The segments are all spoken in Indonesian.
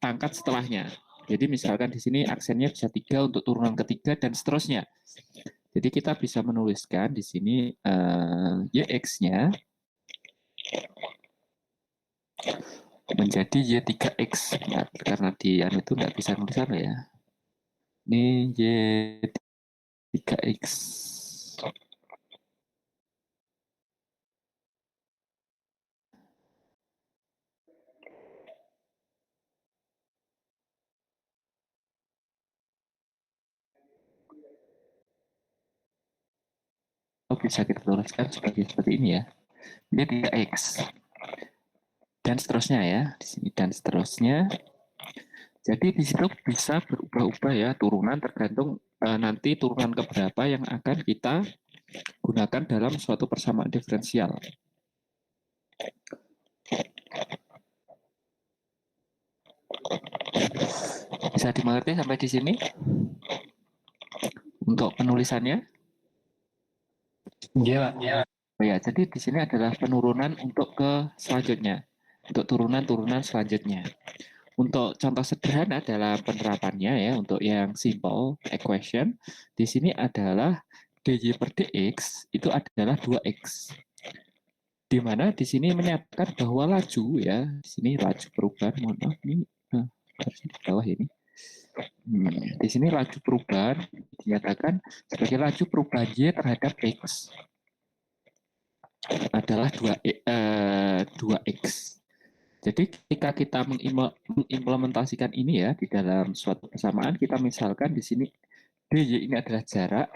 pangkat setelahnya. Jadi misalkan di sini aksennya bisa 3 untuk turunan ketiga dan seterusnya. Jadi kita bisa menuliskan di sini YX-nya menjadi Y3X. Nah, karena di anu itu nggak bisa nulis apa ya. Ini Y3X. Oh, bisa kita tuliskan seperti ini ya. Y3X. Dan seterusnya ya. Di sini dan seterusnya. Jadi di situ bisa berubah-ubah ya turunan tergantung nanti turunan keberapa yang akan kita gunakan dalam suatu persamaan diferensial. Bisa dimengerti sampai di sini? Untuk penulisannya? Iya, Pak. Oh ya, jadi di sini adalah penurunan untuk ke selanjutnya. Untuk turunan-turunan selanjutnya. Untuk contoh sederhana dalam penerapannya ya, untuk yang simple equation, di sini adalah dy per dx itu adalah 2x. Di mana di sini menyatakan bahwa laju ya, di sini laju perubahan, mohon maaf ini harus di bawah ini. Di sini laju perubahan dinyatakan sebagai laju perubahan y terhadap x adalah 2x. Jadi ketika kita mengimplementasikan ini ya di dalam suatu persamaan, kita misalkan di sini dy ini adalah jarak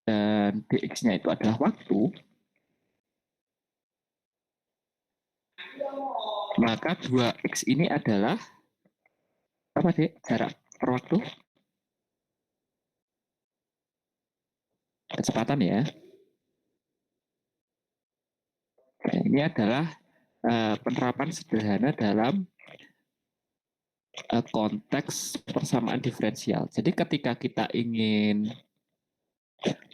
dan dx-nya itu adalah waktu, maka 2x ini adalah apa dek? Jarak per waktu, kecepatan ya. Nah, ini adalah penerapan sederhana dalam konteks persamaan diferensial. Jadi ketika kita ingin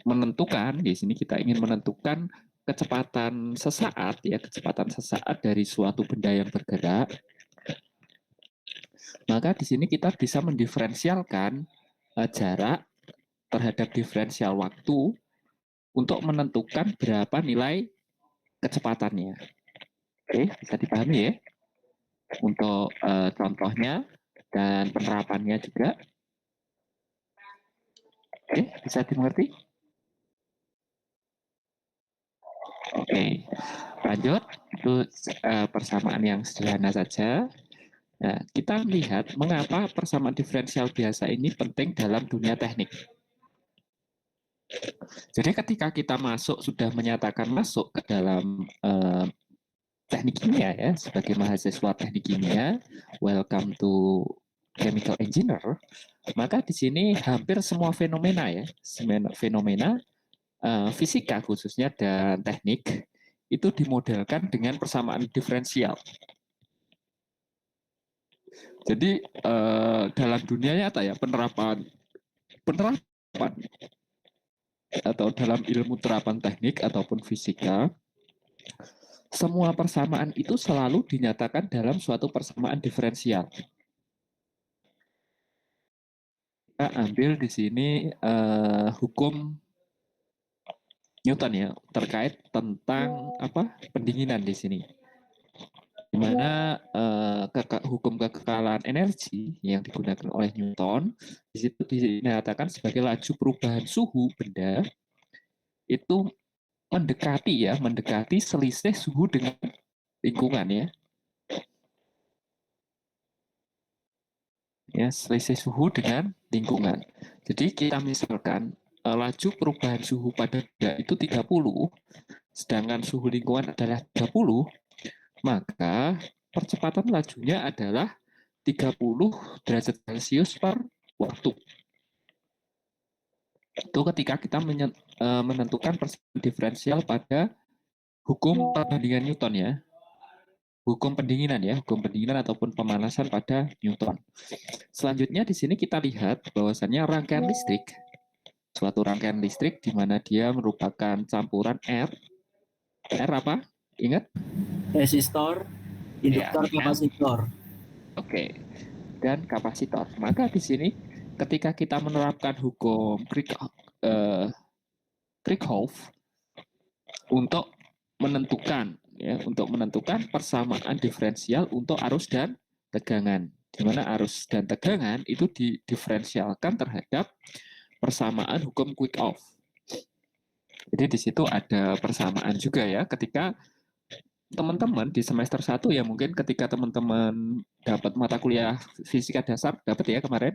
menentukan, di sini kita ingin menentukan kecepatan sesaat ya, kecepatan sesaat dari suatu benda yang bergerak, maka di sini kita bisa mendiferensialkan jarak terhadap diferensial waktu untuk menentukan berapa nilai kecepatannya. Oke, bisa dipahami ya untuk contohnya dan penerapannya juga. Oke, bisa dimengerti? Oke, lanjut. Itu persamaan yang sederhana saja. Nah, kita lihat mengapa persamaan diferensial biasa ini penting dalam dunia teknik. Jadi ketika kita sudah menyatakan masuk ke dalam teknik kimia ya, sebagai mahasiswa teknik kimia, welcome to chemical engineer, maka di sini hampir semua fenomena ya, fenomena fisika khususnya dan teknik itu dimodelkan dengan persamaan diferensial. Jadi dalam dunia nyata ya penerapan atau dalam ilmu terapan teknik ataupun fisika, semua persamaan itu selalu dinyatakan dalam suatu persamaan diferensial. Kita ambil di sini hukum Newton ya, terkait tentang apa pendinginan di sini. Di mana hukum kekekalan energi yang digunakan oleh Newton di situ dinyatakan sebagai laju perubahan suhu benda itu mendekati selisih suhu dengan lingkungan ya. Ya, selisih suhu dengan lingkungan. Jadi kita misalkan laju perubahan suhu pada benda itu 30, sedangkan suhu lingkungan adalah 30, maka percepatan lajunya adalah 30 derajat Celcius per waktu. Itu ketika kita menentukan persamaan diferensial pada hukum perbandingan Newton ya. Hukum pendinginan ya, hukum pendinginan ataupun pemanasan pada Newton. Selanjutnya di sini kita lihat bahwasannya rangkaian listrik, suatu rangkaian listrik di mana dia merupakan campuran R apa? Ingat? Resistor, induktor, Ya, kapasitor. Oke. Dan kapasitor. Maka di sini ketika kita menerapkan hukum Kirchhoff untuk menentukan persamaan diferensial untuk arus dan tegangan, di mana arus dan tegangan itu didiferensialkan terhadap persamaan hukum Kirchhoff. Jadi di situ ada persamaan juga ya ketika teman-teman di semester 1 ya, mungkin ketika teman-teman dapat mata kuliah fisika dasar, dapat ya kemarin.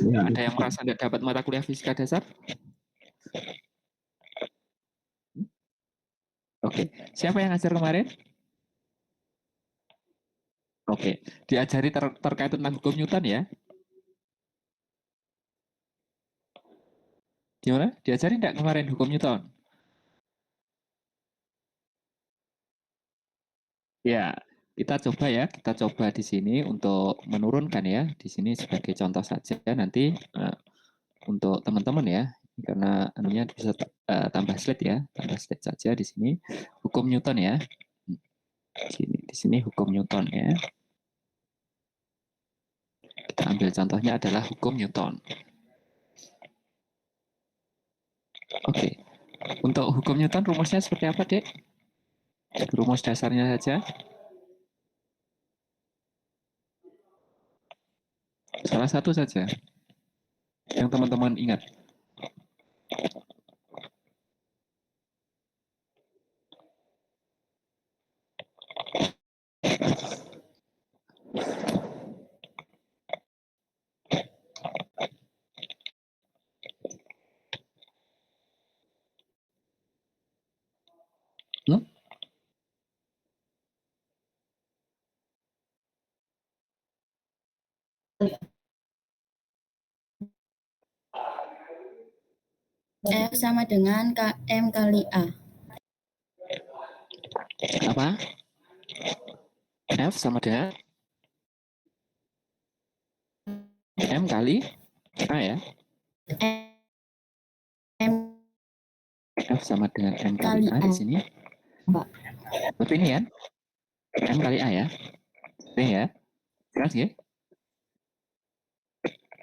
Ya. Ada yang merasa nggak dapat mata kuliah fisika dasar? Oke, siapa yang ngajar kemarin? Oke, diajari terkait tentang hukum Newton ya? Gimana? Diajari nggak kemarin hukum Newton? Ya, kita coba di sini untuk menurunkan ya, di sini sebagai contoh saja nanti untuk teman-teman ya, karena anunya bisa tambah slide ya, tambah slide saja di sini hukum Newton ya. Di sini hukum Newton ya. Kita ambil contohnya adalah hukum Newton. Oke, untuk hukum Newton rumusnya seperti apa, Dek? Rumus dasarnya saja. Salah satu saja yang teman-teman ingat. Hmm? F sama dengan KM kali A. Apa? F sama dengan M kali A ya. M F sama dengan M kali A di sini. Pak. Berarti ini kan? M kali A ya. Ini ya. Jelas ya?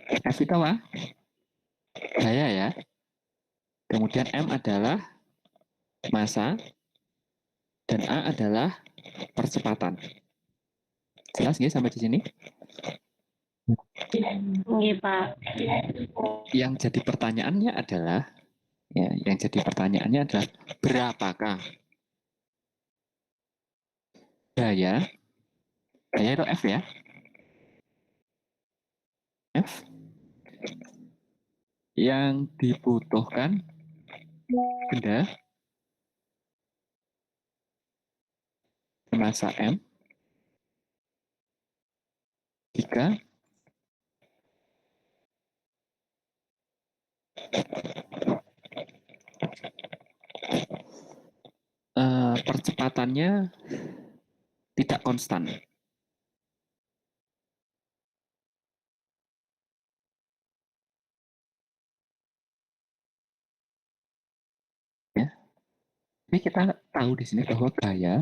F itu apa? Gaya ya. Kemudian M adalah massa dan A adalah percepatan. Jelas nggak sampai di sini? Iya, Pak. Yang jadi pertanyaannya adalah berapakah gaya itu F ya? F yang dibutuhkan benda massa M jika percepatannya tidak konstan. Ya. Jadi kita tahu di sini bahwa gaya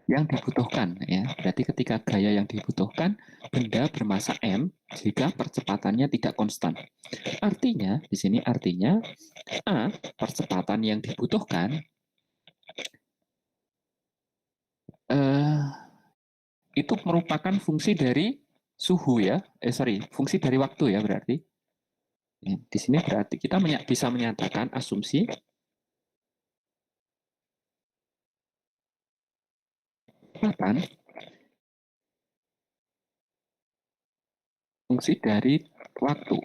yang dibutuhkan ya. Berarti ketika gaya yang dibutuhkan benda bermassa M jika percepatannya tidak konstan. Artinya di sini artinya A percepatan yang dibutuhkan itu merupakan fungsi dari suhu ya. Fungsi dari waktu ya berarti. Ya, di sini berarti kita bisa menyatakan asumsi percepatan fungsi dari waktu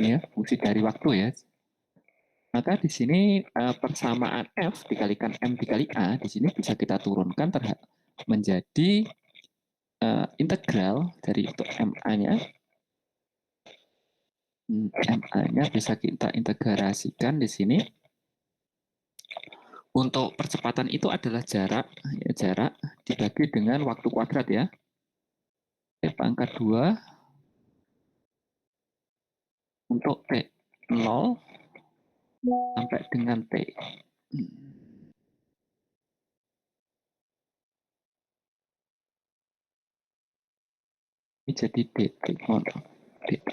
ya, fungsi dari waktu ya. Maka di sini persamaan F dikalikan M dikali A di sini bisa kita turunkan menjadi integral dari untuk MA-nya. MA-nya bisa kita integrasikan di sini. Untuk percepatan itu adalah jarak dibagi dengan waktu kuadrat ya. Pangkat 2 untuk T0 sampai dengan T. Ini jadi dt. Dt.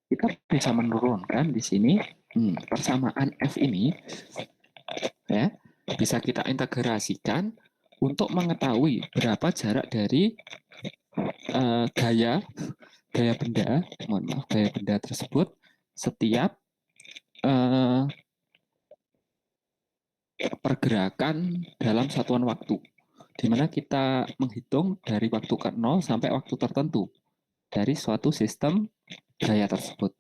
Kita bisa menurunkan di sini persamaan f ini, ya, bisa kita integrasikan untuk mengetahui berapa jarak dari gaya benda, gaya benda tersebut setiap pergerakan dalam satuan waktu, di mana kita menghitung dari waktu ke 0 sampai waktu tertentu dari suatu sistem gaya tersebut.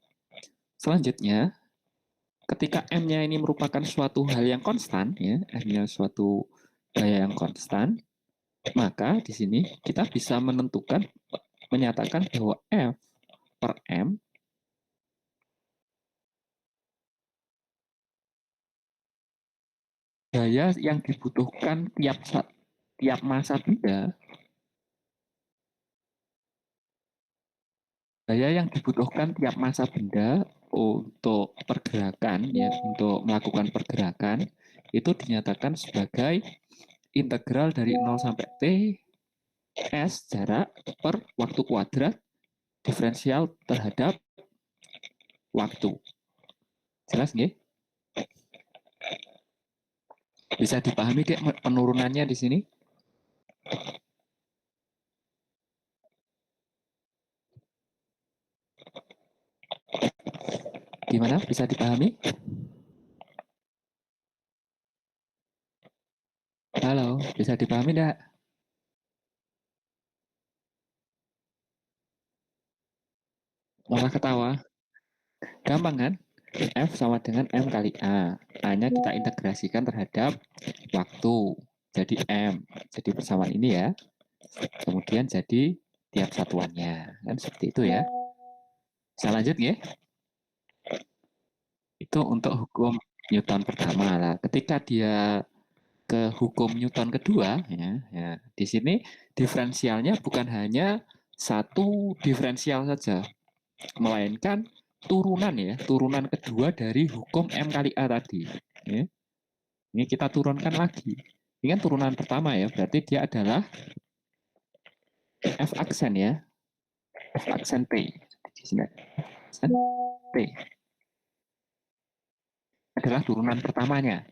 Selanjutnya, ketika M-nya ini merupakan suatu hal yang konstan, ya, M-nya suatu gaya yang konstan, maka di sini kita bisa menyatakan bahwa F per M gaya yang dibutuhkan tiap masa benda, gaya yang dibutuhkan tiap masa benda untuk pergerakan, ya, untuk melakukan pergerakan, itu dinyatakan sebagai integral dari 0 sampai T S jarak per waktu kuadrat diferensial terhadap waktu. Jelas nggih? Bisa dipahami kayak penurunannya di sini? Gimana? Bisa dipahami? Halo, bisa dipahami enggak? Malah ketawa. Gampang kan? F sama dengan M kali A. A-nya kita integrasikan terhadap waktu. Jadi M. Jadi persamaan ini ya. Kemudian jadi tiap satuannya. Kan seperti itu ya. Bisa lanjut ya? Itu untuk hukum Newton pertama lah. Ketika dia ke hukum Newton kedua, ya, di sini diferensialnya bukan hanya satu diferensial saja, melainkan turunan, ya, turunan kedua dari hukum M kali A tadi. Ya. Ini kita turunkan lagi. Ini kan turunan pertama ya, berarti dia adalah F aksen ya, F aksen P. Di sini aksen P adalah turunan pertamanya.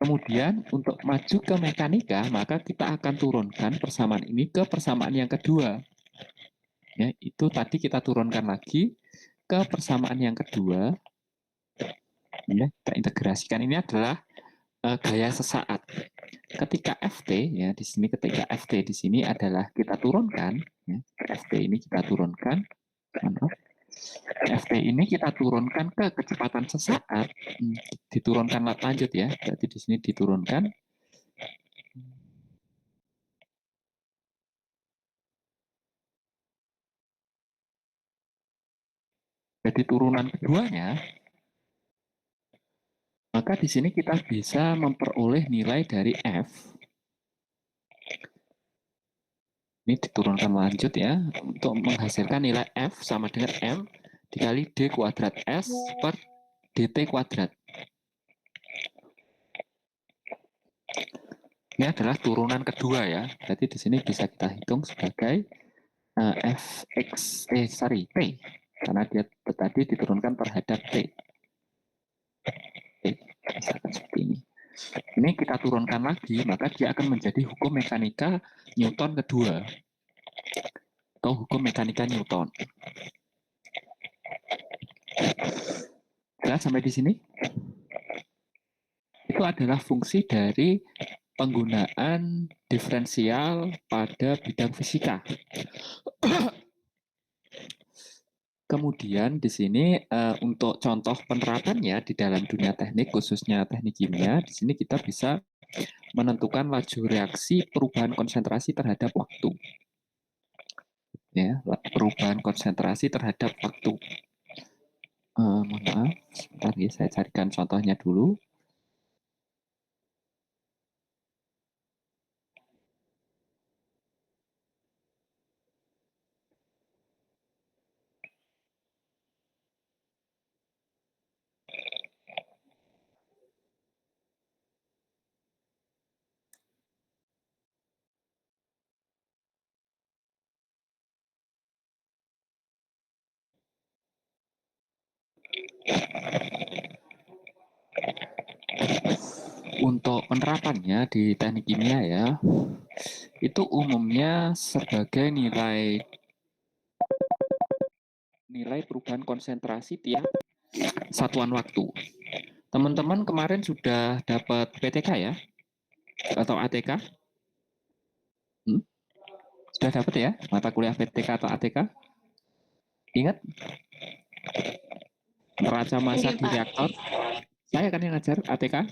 Kemudian untuk maju ke mekanika, maka kita akan turunkan persamaan ini ke persamaan yang kedua. Ya, itu tadi kita turunkan lagi ke persamaan yang kedua. Ya, kita integrasikan. Ini adalah gaya sesaat. Ketika Ft, ya, di sini ketika Ft di sini adalah kita turunkan, ya, Ft ini kita turunkan, Ft ini kita turunkan ke kecepatan sesaat, diturunkan lanjut ya, berarti di sini diturunkan. Jadi turunan keduanya, maka di sini kita bisa memperoleh nilai dari F. Ini diturunkan lanjut ya, untuk menghasilkan nilai F sama dengan M dikali D kuadrat S per DT kuadrat. Ini adalah turunan kedua ya, berarti di sini bisa kita hitung sebagai T, karena dia tadi diturunkan terhadap T. Misalkan seperti ini. Ini kita turunkan lagi, maka dia akan menjadi hukum mekanika Newton kedua. Atau hukum mekanika Newton. Jelas sampai di sini? Itu adalah fungsi dari penggunaan diferensial pada bidang fisika. Kemudian di sini untuk contoh penerapannya di dalam dunia teknik, khususnya teknik kimia, di sini kita bisa menentukan laju reaksi perubahan konsentrasi terhadap waktu. Ya, perubahan konsentrasi terhadap waktu. Mohon maaf, sebentar ya, saya carikan contohnya dulu. Untuk penerapannya di teknik kimia ya, itu umumnya sebagai nilai perubahan konsentrasi tiap satuan waktu. Teman-teman kemarin sudah dapat PTK ya? Atau ATK? Sudah dapat ya mata kuliah PTK atau ATK? Ingat? Neraca massa di reaktor. Saya kan yang ngajar ATK.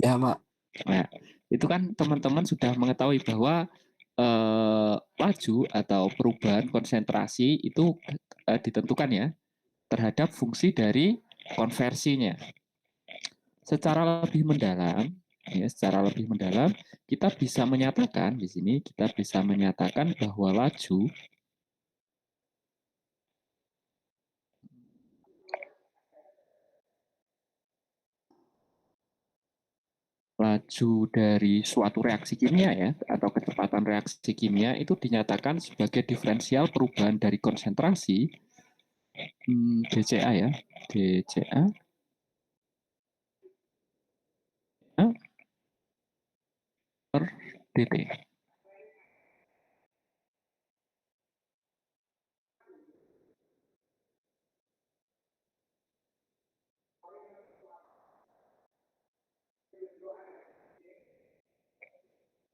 Ya, Pak. Nah, itu kan teman-teman sudah mengetahui bahwa laju atau perubahan konsentrasi itu ditentukan ya terhadap fungsi dari konversinya. Secara lebih mendalam, kita bisa menyatakan di sini bahwa laju dari suatu reaksi kimia ya atau kecepatan reaksi kimia itu dinyatakan sebagai diferensial perubahan dari konsentrasi DCA ya, DCA per dt.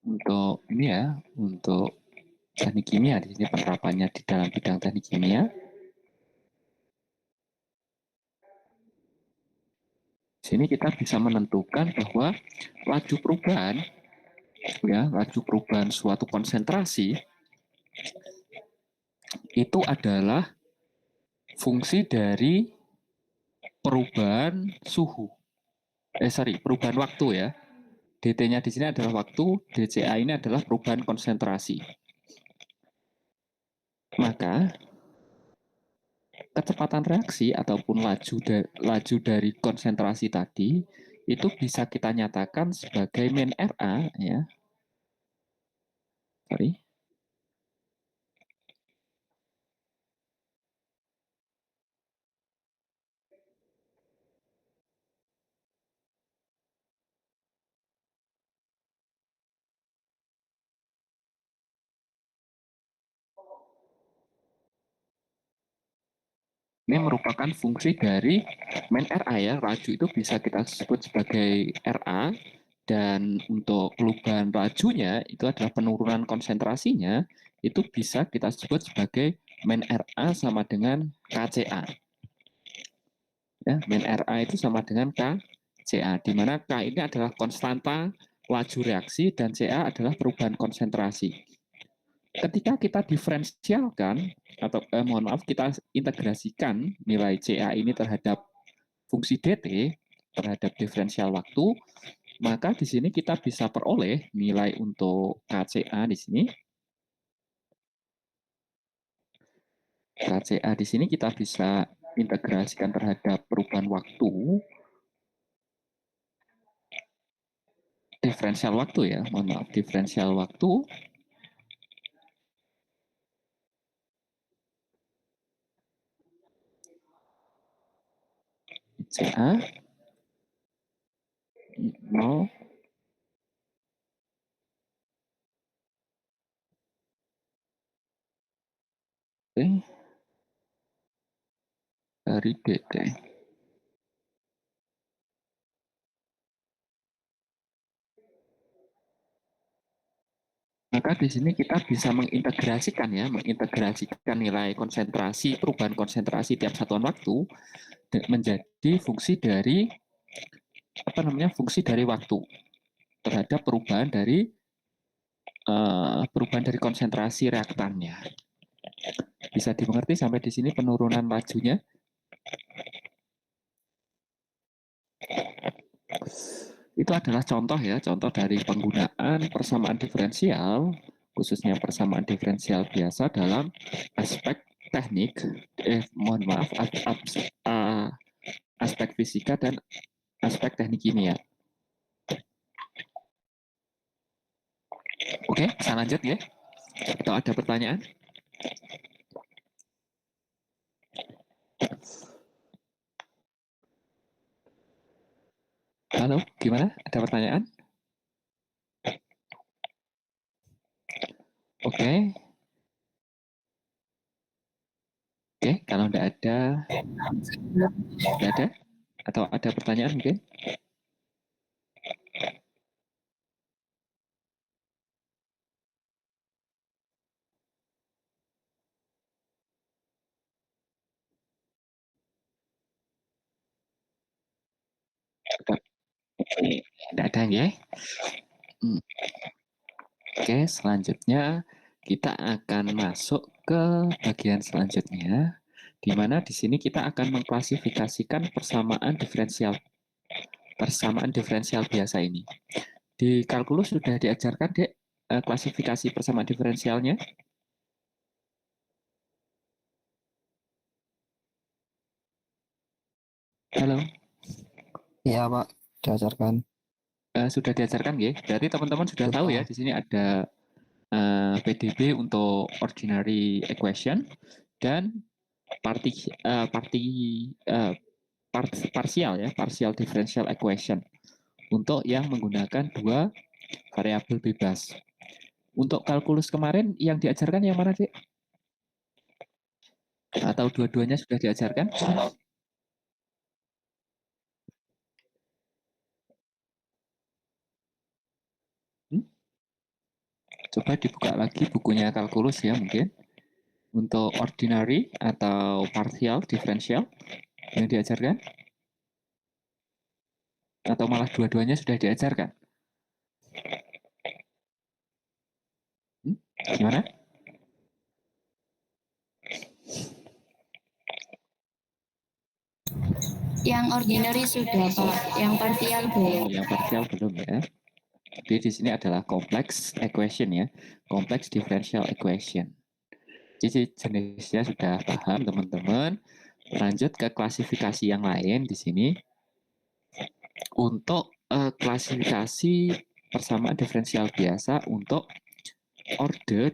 Untuk ini ya, untuk teknik kimia di sini penerapannya di dalam bidang teknik kimia. Di sini kita bisa menentukan bahwa laju perubahan suatu konsentrasi itu adalah fungsi dari perubahan suhu. Perubahan waktu ya. dt-nya di sini adalah waktu, dca ini adalah perubahan konsentrasi. Maka kecepatan reaksi ataupun laju dari konsentrasi tadi itu bisa kita nyatakan sebagai min RA ya. Ini merupakan fungsi dari min RA ya. Laju itu bisa kita sebut sebagai RA dan untuk perubahan lajunya itu adalah penurunan konsentrasinya itu bisa kita sebut sebagai min RA sama dengan KCA. Ya, min RA itu sama dengan KCA, di mana K ini adalah konstanta laju reaksi dan CA adalah perubahan konsentrasi. Ketika kita diferensialkan atau kita integrasikan nilai CA ini terhadap fungsi dt terhadap diferensial waktu, maka di sini kita bisa peroleh nilai untuk KCA di sini. KCA di sini kita bisa integrasikan terhadap perubahan waktu, diferensial waktu ya, diferensial waktu CA 0 dari dt. Maka di sini kita bisa mengintegrasikan nilai konsentrasi, perubahan konsentrasi tiap satuan waktu menjadi fungsi dari waktu terhadap perubahan dari konsentrasi reaktannya. Bisa dimengerti sampai di sini penurunan lajunya? Itu adalah contoh dari penggunaan persamaan diferensial, khususnya persamaan diferensial biasa dalam aspek teknik, aspek fisika dan aspek teknik kimia. Oke, saya lanjut ya. Atau ada pertanyaan? Halo, gimana? Ada pertanyaan? Oke. Oke, kalau nggak ada, atau ada pertanyaan mungkin? Nggak ada ya? Oke, selanjutnya kita akan masuk ke bagian selanjutnya, di mana di sini kita akan mengklasifikasikan persamaan diferensial biasa ini. Di kalkulus sudah diajarkan, Dek, klasifikasi persamaan diferensialnya? Halo? Iya, Pak. Diajarkan. Sudah diajarkan ya? Berarti teman-teman sudah tahu ya, di sini ada PDB untuk ordinary equation dan partial ya, partial differential equation untuk yang menggunakan dua variabel bebas. Untuk kalkulus kemarin yang diajarkan yang mana, Dek? Atau dua-duanya sudah diajarkan? Coba dibuka lagi bukunya kalkulus ya mungkin. Untuk ordinary atau partial differential yang diajarkan? Atau malah dua-duanya sudah diajarkan? Gimana? Yang ordinary sudah, Pak. Yang partial belum. Yang partial belum ya. Jadi di sini adalah complex equation ya, complex differential equation. Jadi jenisnya sudah paham teman-teman. Lanjut ke klasifikasi yang lain di sini. Untuk klasifikasi persamaan diferensial biasa untuk orde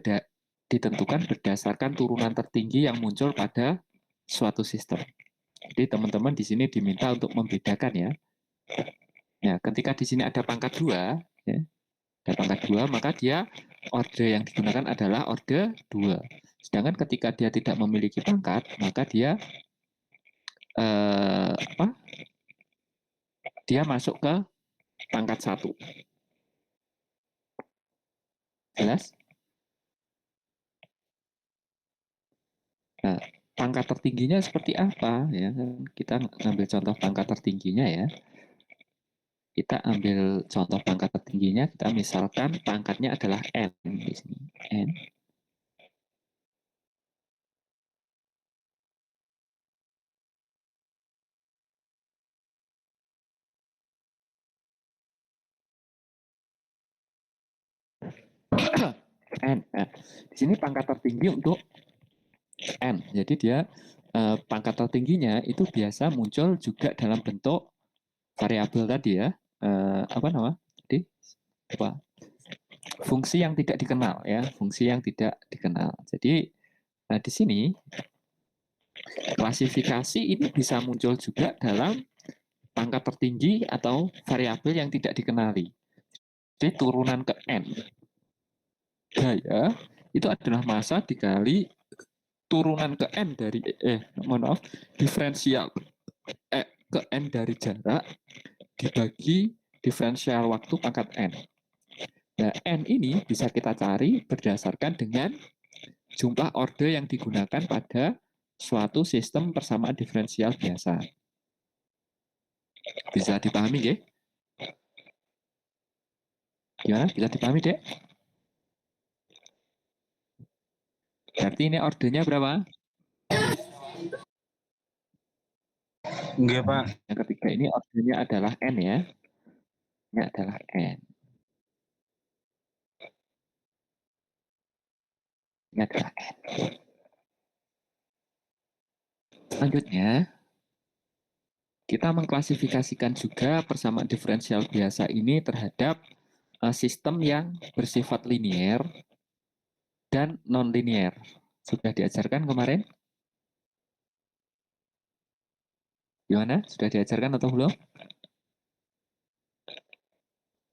ditentukan berdasarkan turunan tertinggi yang muncul pada suatu sistem. Jadi teman-teman di sini diminta untuk membedakan ya. Ya, ketika di sini ada pangkat 2, ya, ada pangkat 2, maka dia orde yang digunakan adalah orde 2. Sedangkan ketika dia tidak memiliki pangkat, maka dia dia masuk ke pangkat 1. Jelas? Nah, pangkat tertingginya seperti apa? Ya, kita ngambil contoh pangkat tertingginya ya. Kita ambil contoh pangkat tertingginya, kita misalkan pangkatnya adalah n di sini. N. N. Nah, di sini pangkat tertinggi untuk n. Jadi dia pangkat tertingginya itu biasa muncul juga dalam bentuk variabel tadi ya. Apa nama? Jadi apa? Fungsi yang tidak dikenal ya, fungsi yang tidak dikenal. Jadi di sini klasifikasi ini bisa muncul juga dalam pangkat tertinggi atau variabel yang tidak dikenali. Jadi turunan ke n gaya itu adalah massa dikali turunan ke n dari diferensial ke n dari jarak dibagi diferensial waktu pangkat n. Nah, n ini bisa kita cari berdasarkan dengan jumlah orde yang digunakan pada suatu sistem persamaan diferensial biasa. Bisa dipahami, ya? Gimana? Bisa dipahami, Dek? Berarti ini ordenya berapa? Enggak, Pak. Yang ketiga ini ordenya adalah n ya. Ini adalah n. Ini adalah n. Selanjutnya, kita mengklasifikasikan juga persamaan diferensial biasa ini terhadap sistem yang bersifat linier dan non-linier. Sudah diajarkan kemarin? Gimana? Sudah diajarkan atau belum?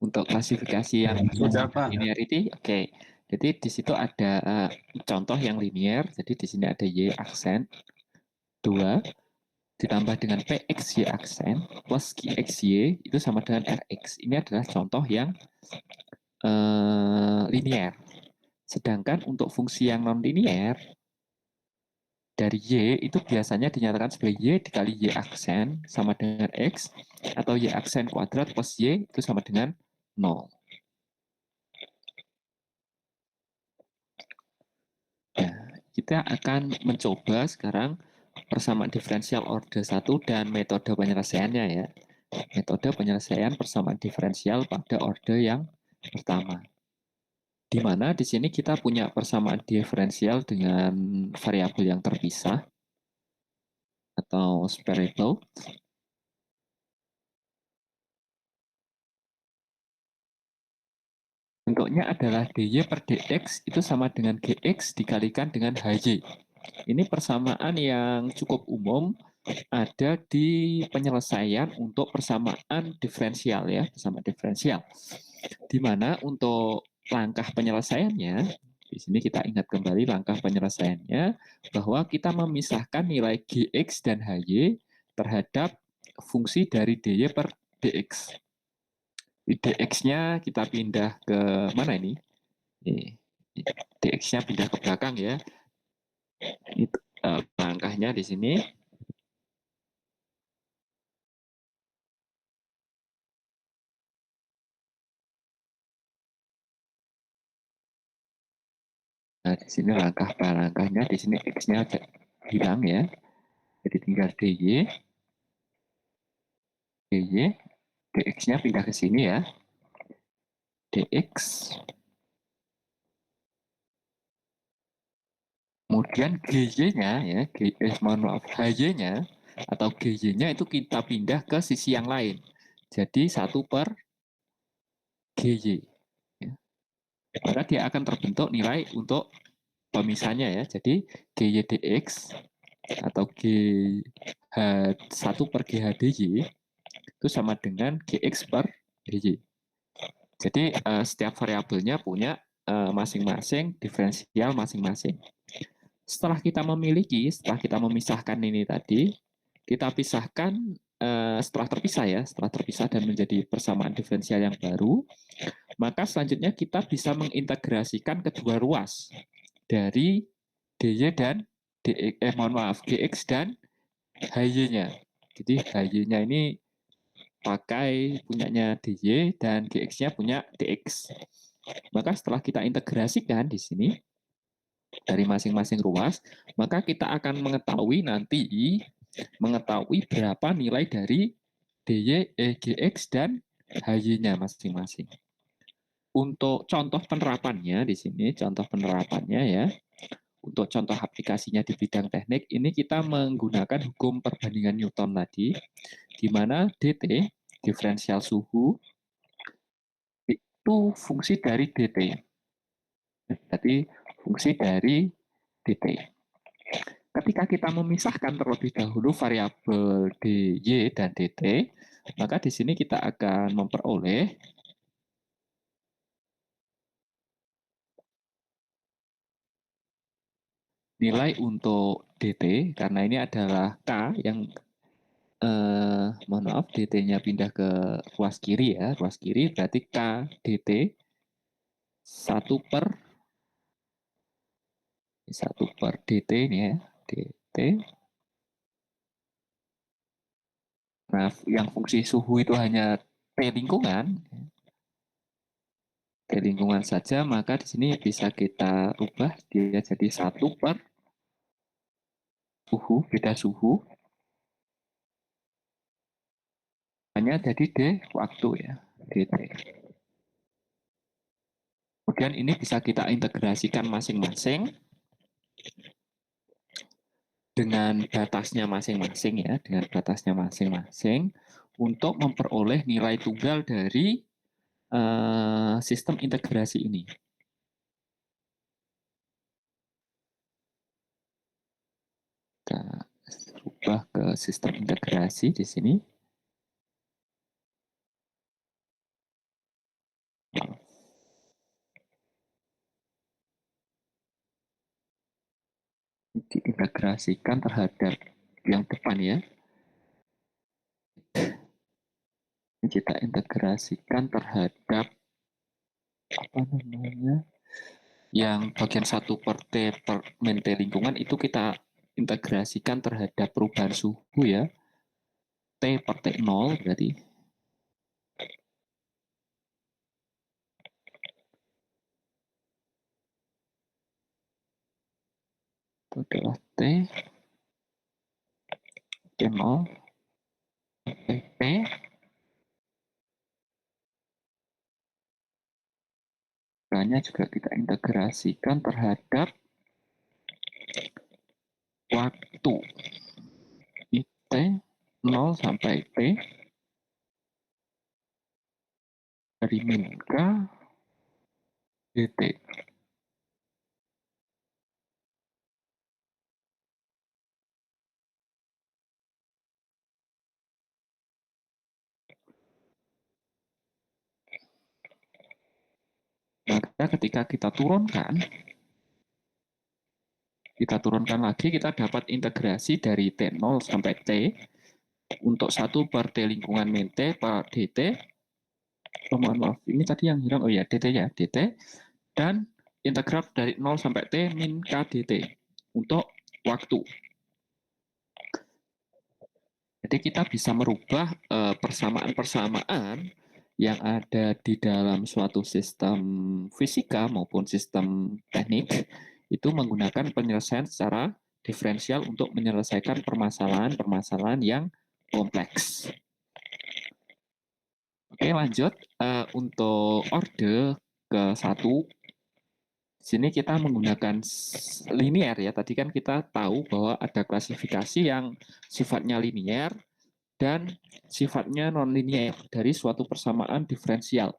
Untuk klasifikasi yang Sudah, Pak. linearity, oke. Jadi di situ ada contoh yang linear. Jadi di sini ada Y aksen 2 ditambah dengan PXY aksen plus QXY itu sama dengan RX. Ini adalah contoh yang linear. Sedangkan untuk fungsi yang non-linear, dari Y itu biasanya dinyatakan sebagai Y dikali Y aksen sama dengan X, atau Y aksen kuadrat plus Y itu sama dengan 0. Nah, kita akan mencoba sekarang persamaan diferensial order 1 dan metode penyelesaiannya ya. Metode penyelesaian persamaan diferensial pada order yang pertama. Di mana di sini kita punya persamaan diferensial dengan variabel yang terpisah atau separable. Bentuknya adalah dy per dx itu sama dengan gx dikalikan dengan hy. Ini persamaan yang cukup umum ada di penyelesaian untuk persamaan diferensial ya, persamaan diferensial. Di mana untuk langkah penyelesaiannya, di sini kita ingat kembali langkah penyelesaiannya bahwa kita memisahkan nilai gx dan hy terhadap fungsi dari dy per dx. dx-nya kita pindah ke mana ini? dx-nya pindah ke belakang ya. Itu langkahnya di sini. Nah, di sini langkahnya di sini x-nya hilang ya. Jadi tinggal dy, dx-nya pindah ke sini ya. dx. Kemudian gy-nya ya, hy-nya atau gy-nya itu kita pindah ke sisi yang lain. Jadi 1 per gy. Ya. Maka dia akan terbentuk nilai untuk pemisahnya ya. Jadi gy dx atau gh1 per gh itu sama dengan gx per gy. Jadi setiap variabelnya punya masing-masing diferensial masing-masing. Setelah kita memisahkan ini tadi, kita pisahkan setelah terpisah ya, setelah terpisah dan menjadi persamaan diferensial yang baru, maka selanjutnya kita bisa mengintegrasikan kedua ruas dari dy dan gx dan hy-nya. Jadi hy-nya ini pakai punyanya dy dan gx-nya punya dx. Maka setelah kita integrasikan di sini dari masing-masing ruas, maka kita akan mengetahui berapa nilai dari dy, gx dan hy-nya masing-masing. Untuk contoh penerapannya di sini, contoh penerapannya ya. Untuk contoh aplikasinya di bidang teknik, ini kita menggunakan hukum perbandingan Newton tadi, di mana dt, diferensial suhu, itu fungsi dari dt. Jadi fungsi dari dt. Ketika kita memisahkan terlebih dahulu variabel dy dan dt, maka di sini kita akan memperoleh nilai untuk dt, karena ini adalah k yang mohon maaf, dt-nya pindah ke ruas kiri ya, ruas kiri berarti k dt 1 per dt ini ya, dt. Nah, yang fungsi suhu itu hanya T lingkungan, T lingkungan saja, maka di sini bisa kita ubah dia jadi 1 per suhu, beda suhu. Hanya jadi D waktu ya, dt. Kemudian ini bisa kita integrasikan masing-masing dengan batasnya masing-masing ya, dengan batasnya masing-masing untuk memperoleh nilai tunggal dari sistem integrasi ini. Kita ubah ke sistem integrasi di sini. diintegrasikan terhadap yang depan ya. Ini kita integrasikan terhadap apa namanya, yang bagian 1 per T per min T lingkungan itu kita integrasikan terhadap perubahan suhu ya. T per T0 berarti. Itu adalah T, T0, P, K-nya juga kita integrasikan terhadap waktu. T 0 sampai T dari min K dt. Maka ketika kita turunkan lagi, kita dapat integrasi dari T0 sampai T untuk 1 per T lingkungan min T per dt. Oh, mohon maaf, ini tadi yang hilang, oh ya, dt ya, dt. Dan integral dari 0 sampai T min K dt untuk waktu. Jadi kita bisa merubah persamaan-persamaan yang ada di dalam suatu sistem fisika maupun sistem teknik itu menggunakan penyelesaian secara diferensial untuk menyelesaikan permasalahan-permasalahan yang kompleks. Oke, lanjut untuk orde ke-1. Sini kita menggunakan linear ya. Tadi kan kita tahu bahwa ada klasifikasi yang sifatnya linear dan sifatnya non-linear dari suatu persamaan diferensial.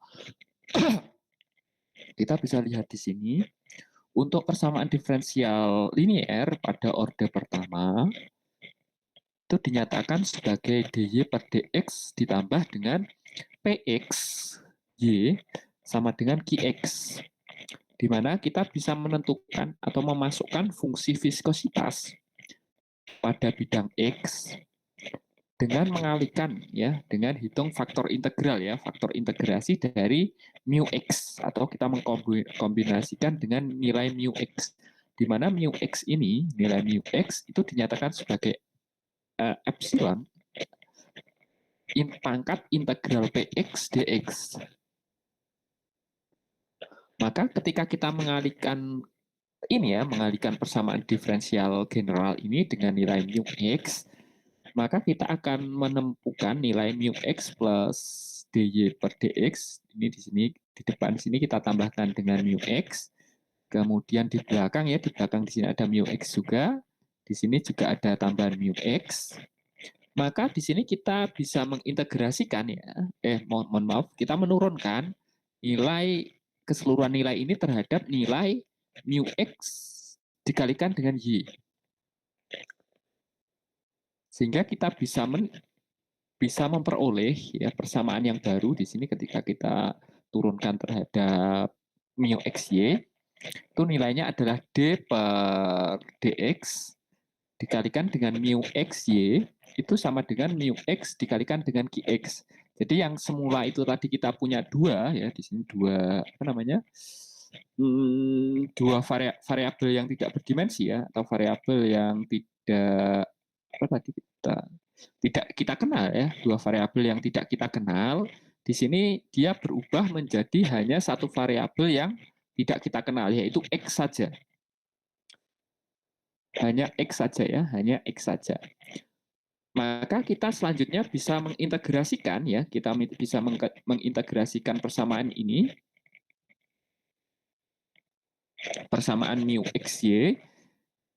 Kita bisa lihat di sini, untuk persamaan diferensial linear pada orde pertama, itu dinyatakan sebagai dy per dx ditambah dengan px y sama dengan qx, di mana kita bisa menentukan atau memasukkan fungsi viskositas pada bidang x dengan mengalihkan ya, dengan hitung faktor integral ya, faktor integrasi dari mu x, atau kita mengkombinasikan dengan nilai mu x, di mana mu x ini, nilai mu x itu dinyatakan sebagai epsilon pangkat integral px dx. Maka ketika kita mengalihkan ini ya, mengalihkan persamaan diferensial general ini dengan nilai mu x, maka kita akan menemukan nilai mu x plus dy per dx. Ini di sini, di depan sini kita tambahkan dengan mu x. Kemudian di belakang ya, di belakang di sini ada mu x juga. Di sini juga ada tambahan mu x. Maka di sini kita bisa mengintegrasikan ya, mohon maaf, kita menurunkan nilai keseluruhan nilai ini terhadap nilai mu x dikalikan dengan y. Sehingga kita bisa memperoleh ya persamaan yang baru di sini ketika kita turunkan terhadap mu xy, itu nilainya adalah d per dx dikalikan dengan mu xy itu sama dengan mu x dikalikan dengan qx. Jadi yang semula itu tadi kita punya dua ya, di sini dua apa namanya, dua variabel yang tidak berdimensi ya, atau variabel yang tidak apa tadi tidak kita kenal ya, dua variabel yang tidak kita kenal. Di sini dia berubah menjadi hanya satu variabel yang tidak kita kenal, yaitu x saja. Hanya x saja ya, hanya x saja. Maka kita selanjutnya bisa mengintegrasikan ya, kita bisa mengintegrasikan persamaan ini, persamaan mu xy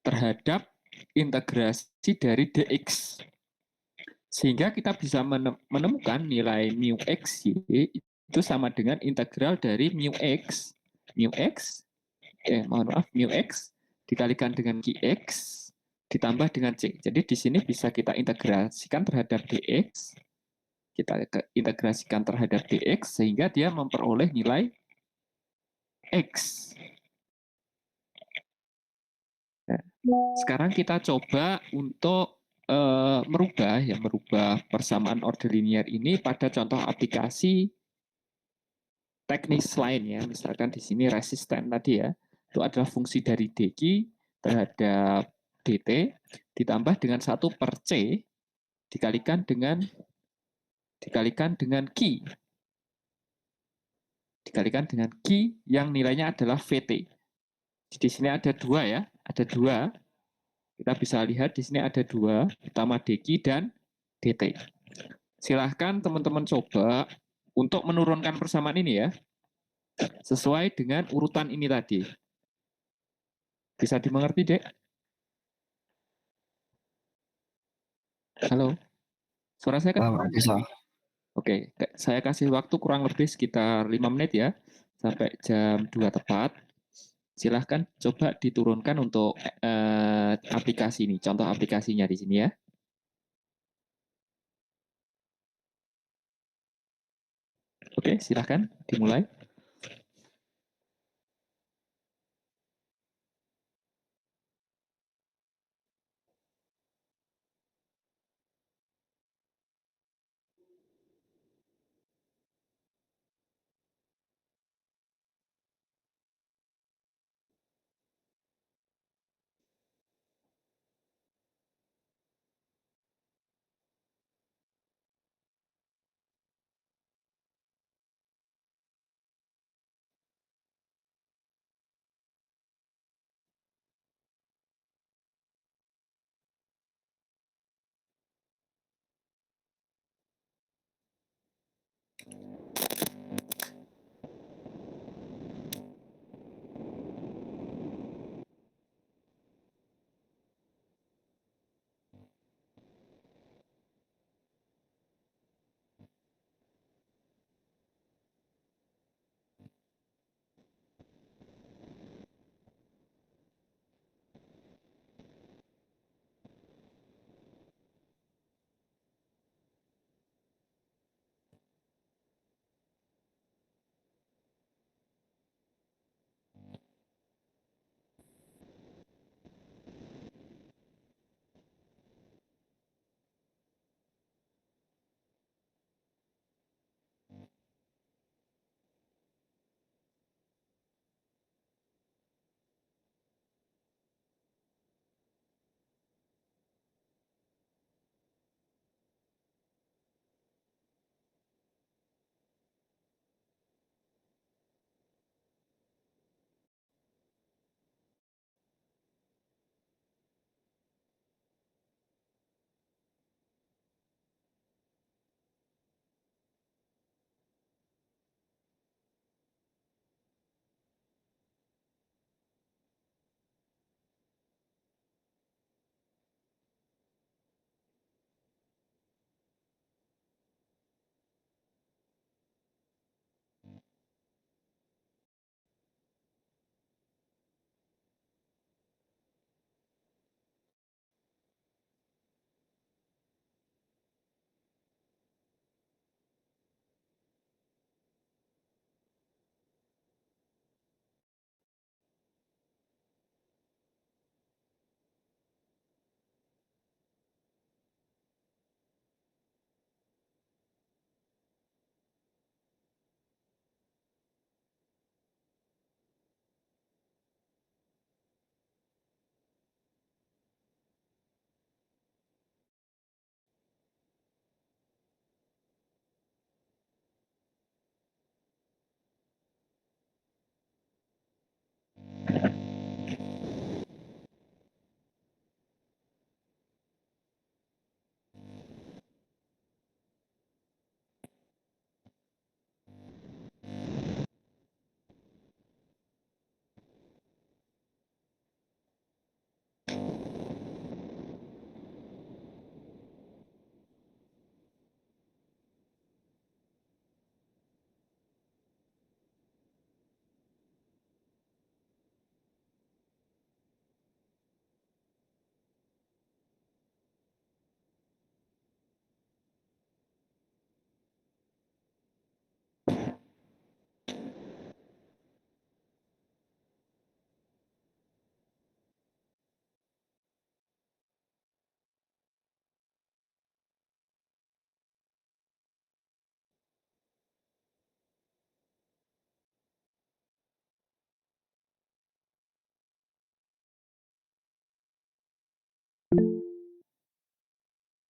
terhadap integrasi dari dx. Sehingga kita bisa menemukan nilai mu xy itu sama dengan integral dari mu x mu x dikalikan dengan qx ditambah dengan c. Jadi di sini bisa kita integrasikan terhadap dx, kita integrasikan terhadap dx sehingga dia memperoleh nilai x. Nah, Sekarang kita coba untuk merubah persamaan order linear ini pada contoh aplikasi teknis lain ya. Misalkan di sini resisten tadi ya, itu adalah fungsi dari dq terhadap dt ditambah dengan 1 per c dikalikan dengan Q yang nilainya adalah VT. Di sini ada dua ya, ada dua. Kita bisa lihat di sini ada dua, pertama DQ dan DT. Silahkan teman-teman coba untuk menurunkan persamaan ini ya, sesuai dengan urutan ini tadi. Bisa dimengerti, Dek? Halo? Suara saya kan? Bisa. Oke, saya kasih waktu kurang lebih sekitar 5 menit ya, sampai jam 2 tepat. Silahkan coba diturunkan untuk aplikasi ini, contoh aplikasinya di sini ya. Oke, silahkan dimulai.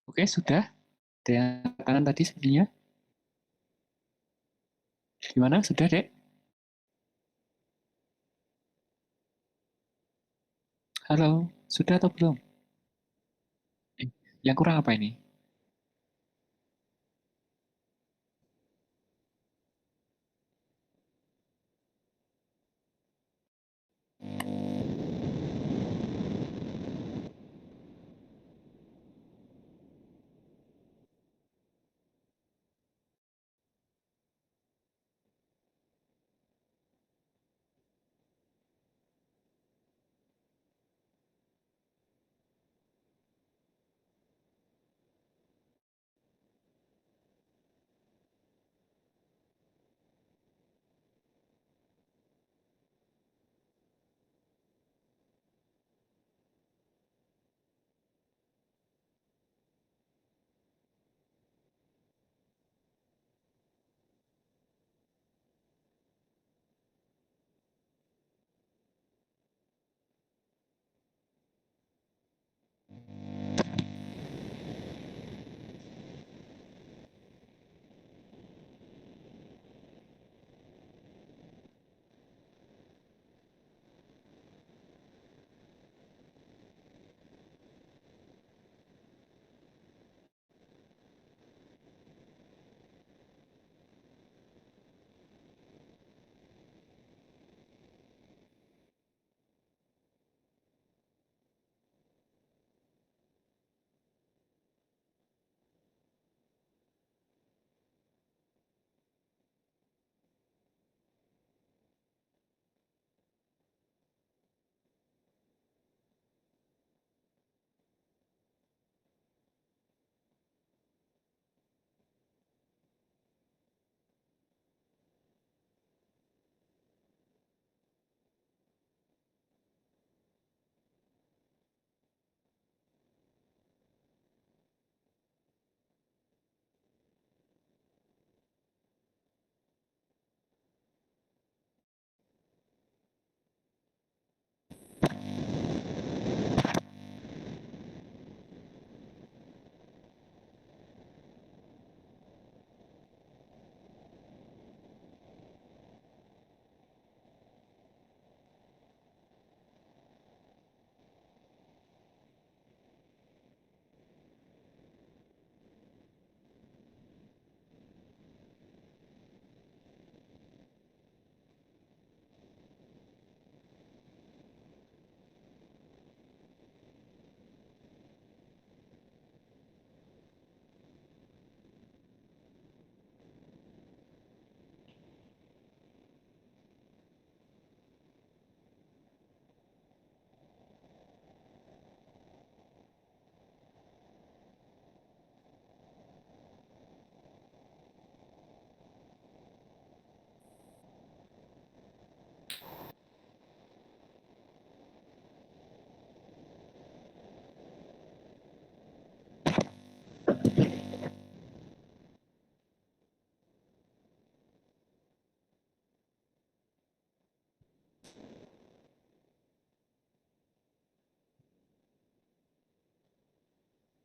Oke, sudah. Ada yang tangan tadi sebelumnya? Gimana? Sudah, Dek? Halo, sudah atau belum? Yang kurang apa ini?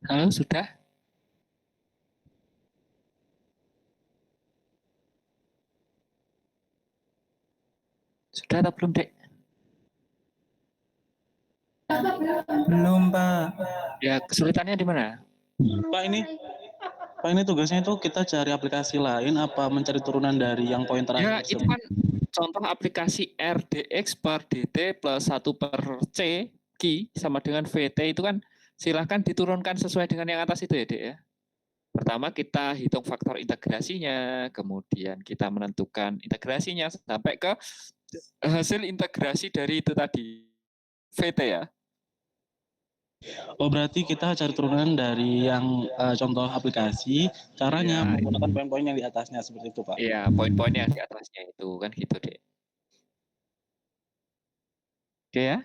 Halo, sudah? Sudah atau belum, Dek? Belum, Pak. Ya, kesulitannya di mana? Pak ini tugasnya itu kita cari aplikasi lain apa mencari turunan dari yang poin Ya, terakhir itu tersebut? kan contoh aplikasi RDX per DT plus 1 per C, Ki, sama dengan VT itu kan silahkan diturunkan sesuai dengan yang atas itu ya, Dek ya. Pertama kita hitung faktor integrasinya, kemudian kita menentukan integrasinya sampai ke hasil integrasi dari itu tadi, VT ya. Oh, berarti kita cari turunan dari yang contoh aplikasi, caranya Iya, menggunakan poin-poin yang di atasnya seperti itu, Pak. iya poin-poin yang di atasnya itu kan gitu, Dek. Oke ya.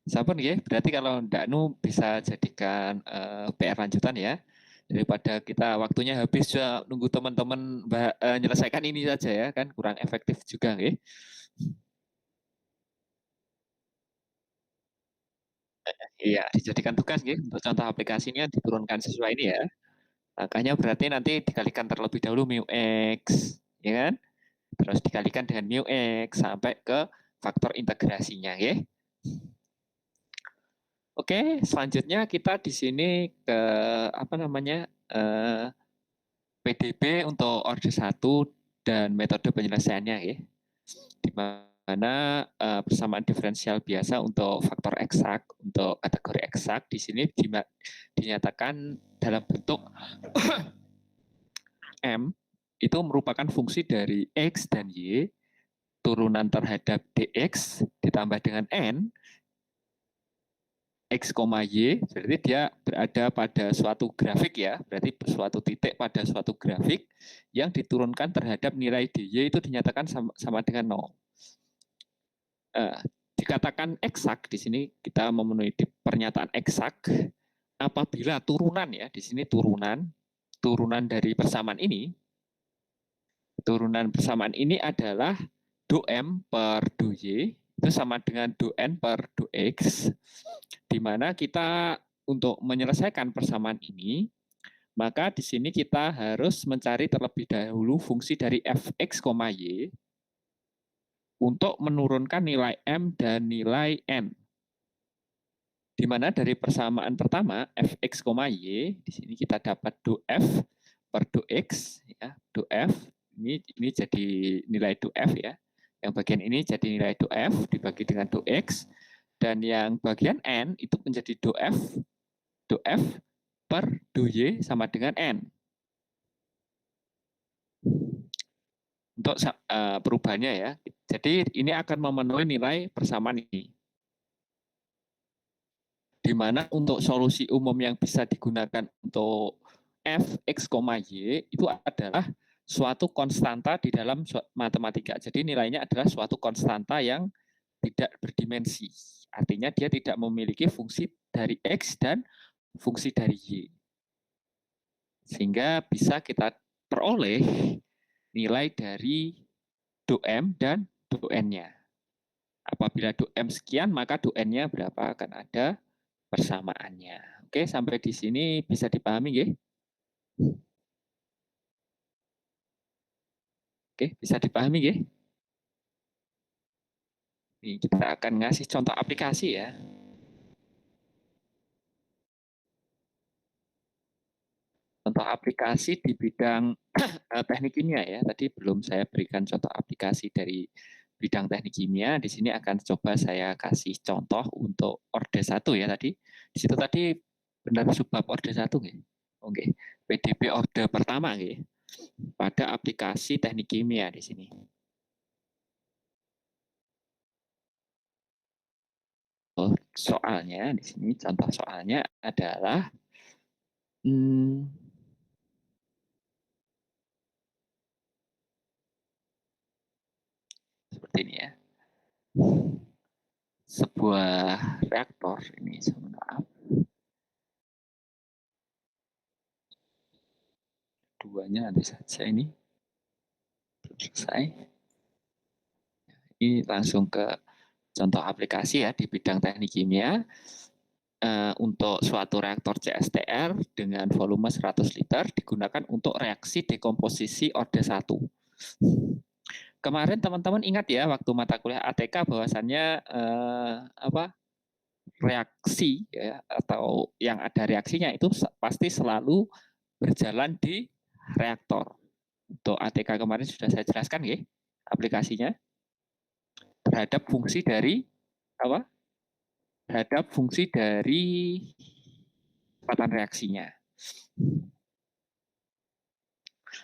Sampun nggih, berarti kalau Ndak Nu bisa jadikan PR lanjutan ya. Daripada kita waktunya habis ya nunggu teman-teman menyelesaikan ini saja ya kan kurang efektif juga nggih. Iya, dijadikan tugas nggih untuk contoh aplikasinya diturunkan sesuai ini ya. Makanya berarti nanti dikalikan terlebih dahulu mu X, ya kan? Terus dikalikan dengan mu X sampai ke faktor integrasinya, ya. Oke, selanjutnya kita di sini ke apa namanya? PDB untuk orde 1 dan metode penyelesaiannya, ya. Di mana persamaan diferensial biasa untuk faktor eksak, untuk kategori eksak di sini dinyatakan dalam bentuk M itu merupakan fungsi dari X dan Y turunan terhadap dx ditambah dengan n X, Y, berarti dia berada pada suatu grafik ya, berarti suatu titik pada suatu grafik yang diturunkan terhadap nilai dy itu dinyatakan sama dengan 0. Dikatakan eksak di sini kita memenuhi pernyataan eksak apabila turunan ya, di sini turunan dari persamaan ini, adalah do M per do Y itu sama dengan do N per do X, di mana kita untuk menyelesaikan persamaan ini, maka di sini kita harus mencari terlebih dahulu fungsi dari fx, y untuk menurunkan nilai M dan nilai N. Di mana dari persamaan pertama fx, y di sini kita dapat do F per do X ya, do F ini jadi nilai do F ya. Yang bagian ini jadi nilai do F dibagi dengan do X, dan yang bagian N itu menjadi do F per do Y sama dengan N. Untuk perubahannya ya. Jadi ini akan memenuhi nilai persamaan ini. Di mana untuk solusi umum yang bisa digunakan untuk f, x, y itu adalah suatu konstanta di dalam matematika. Jadi nilainya adalah suatu konstanta yang tidak berdimensi. Artinya dia tidak memiliki fungsi dari x dan fungsi dari y. Sehingga bisa kita peroleh nilai dari do M dan do N-nya. Apabila do M sekian, maka do N-nya berapa akan ada persamaannya. Oke, sampai di sini bisa dipahami nggih? Oke, bisa dipahami nggih? Ini kita akan ngasih contoh aplikasi ya. Contoh aplikasi di bidang teknik kimia ya. Tadi belum saya berikan contoh aplikasi dari bidang teknik kimia. Di sini akan coba saya kasih contoh untuk orde 1 ya tadi. Di situ tadi benar subbab orde 1 nggih? Oke. PDB orde pertama nggih. Pada aplikasi teknik kimia di sini. Soalnya di sini contoh soalnya adalah seperti ini ya. Sebuah reaktor ini, maaf. Duanya nanti saja ini belum selesai. Ini langsung ke contoh aplikasi ya di bidang teknik kimia. Untuk suatu reaktor CSTR dengan volume 100 liter digunakan untuk reaksi dekomposisi orde 1. Kemarin teman-teman ingat ya waktu mata kuliah ATK bahwasannya reaksi ya, atau yang ada reaksinya itu pasti selalu berjalan di reaktor. Untuk ATK kemarin sudah saya jelaskan ya aplikasinya terhadap fungsi dari apa? Terhadap fungsi dari kecepatan reaksinya.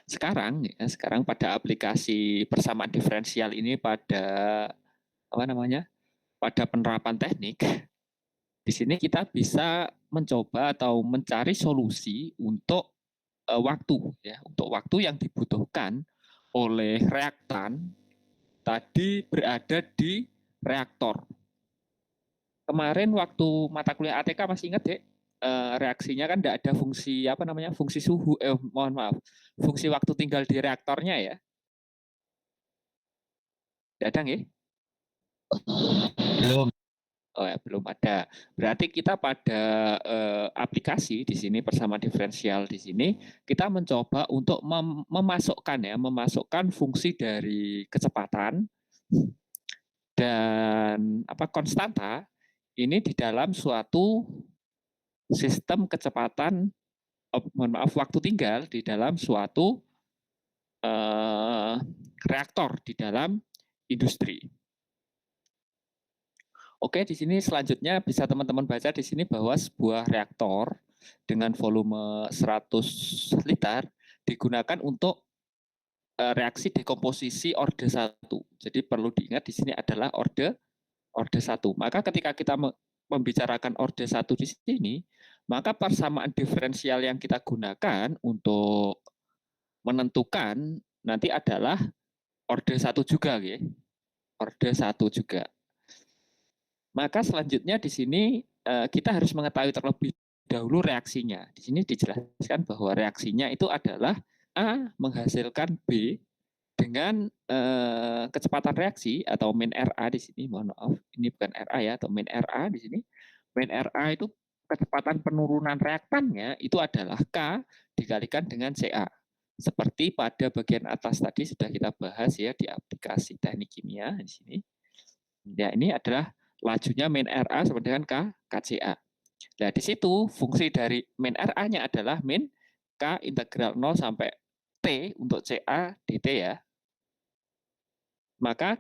Sekarang pada aplikasi persamaan diferensial ini pada apa namanya? Pada penerapan teknik, di sini kita bisa mencoba atau mencari solusi untuk waktu ya, untuk waktu yang dibutuhkan oleh reaktan tadi berada di reaktor. Kemarin waktu mata kuliah ATK masih ingat dek, reaksinya kan tidak ada fungsi apa namanya, fungsi suhu, mohon maaf, fungsi waktu tinggal di reaktornya ya. Tidak ada nggih? Belum. Oh ya, belum ada. Berarti kita pada aplikasi di sini persamaan diferensial di sini kita mencoba untuk memasukkan fungsi dari kecepatan dan konstanta ini di dalam suatu sistem kecepatan waktu tinggal di dalam suatu reaktor di dalam industri. Oke, di sini selanjutnya bisa teman-teman baca di sini bahwa sebuah reaktor dengan volume 100 liter digunakan untuk reaksi dekomposisi orde 1. Jadi perlu diingat di sini adalah orde 1. Maka ketika kita membicarakan orde 1 di sini, maka persamaan diferensial yang kita gunakan untuk menentukan nanti adalah orde 1 juga, ya. Orde 1 juga. Maka selanjutnya di sini kita harus mengetahui terlebih dahulu reaksinya. Di sini dijelaskan bahwa reaksinya itu adalah A menghasilkan B dengan kecepatan reaksi atau min RA di sini. Mohon maaf, ini bukan RA ya, atau min RA di sini. Min RA itu kecepatan penurunan reaktannya itu adalah K dikalikan dengan CA. Seperti pada bagian atas tadi sudah kita bahas ya di aplikasi teknik kimia di sini. Ya, ini adalah lajunya min RA sama dengan KCA. Nah, di situ fungsi dari min RA-nya adalah min K integral 0 sampai T untuk CA dt ya. Maka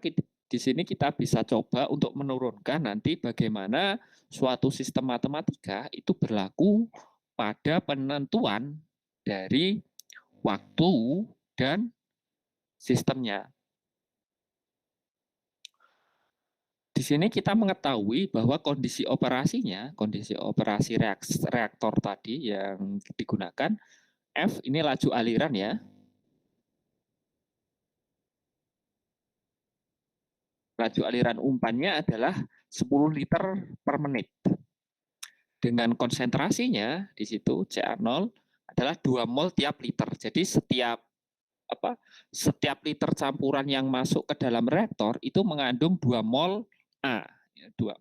di sini kita bisa coba untuk menurunkan nanti bagaimana suatu sistem matematika itu berlaku pada penentuan dari waktu dan sistemnya. Di sini kita mengetahui bahwa kondisi operasinya, kondisi operasi reaktor tadi yang digunakan, F ini laju aliran ya. Laju aliran umpannya adalah 10 liter per menit. Dengan konsentrasinya di situ Ca0 adalah 2 mol tiap liter. Jadi setiap liter campuran yang masuk ke dalam reaktor itu mengandung 2 mol A,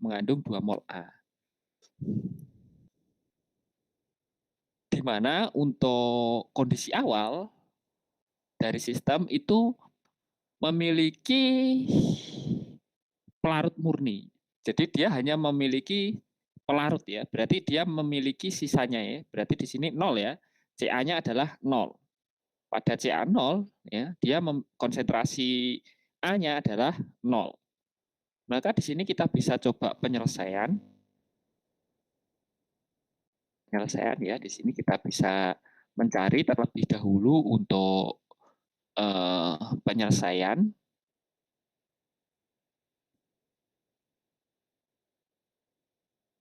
mengandung 2 mol A. Di mana untuk kondisi awal dari sistem itu memiliki pelarut murni. Jadi dia hanya memiliki pelarut ya, berarti dia memiliki sisanya ya. Berarti di sini 0 ya. Ca-nya adalah 0. Pada Ca0 ya, dia konsentrasi A-nya adalah 0. Maka di sini kita bisa coba penyelesaian ya. Di sini kita bisa mencari terlebih dahulu untuk penyelesaian.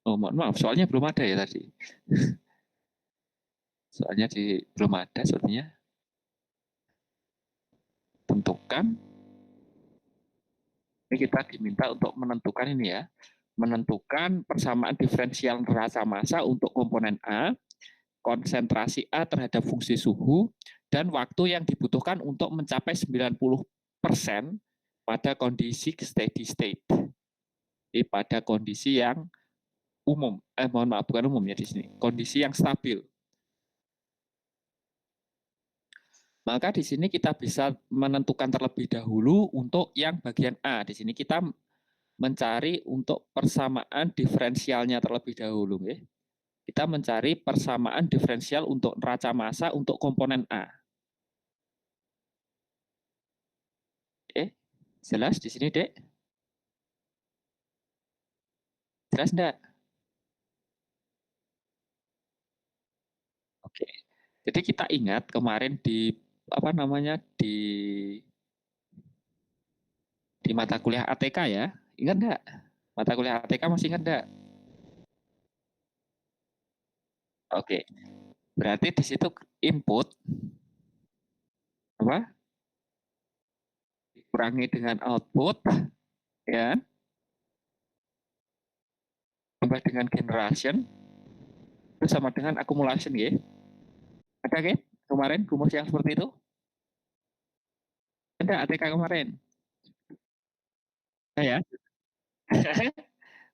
Oh, mohon maaf, soalnya belum ada ya tadi. Soalnya belum ada soalnya. Tentukan. Ini kita diminta untuk menentukan ini ya. Menentukan persamaan diferensial neraca massa untuk komponen A, konsentrasi A terhadap fungsi suhu, dan waktu yang dibutuhkan untuk mencapai 90% pada kondisi steady state. Jadi pada kondisi yang umum, mohon maaf bukan umum ya di sini, kondisi yang stabil. Maka di sini kita bisa menentukan terlebih dahulu untuk yang bagian A. Di sini kita mencari untuk persamaan diferensialnya terlebih dahulu. Ya. Kita mencari persamaan diferensial untuk neraca massa untuk komponen A. Jelas di sini, Dek? Jelas enggak? Oke. Jadi kita ingat kemarin di di mata kuliah ATK ya. Ingat enggak? Mata kuliah ATK masih ingat enggak? Oke. Berarti di situ input dikurangi dengan output ya. Tambah dengan generation itu sama dengan accumulation ya. Ada kan? Kemarin rumus yang seperti itu? Ada ATK kemarin? Ya.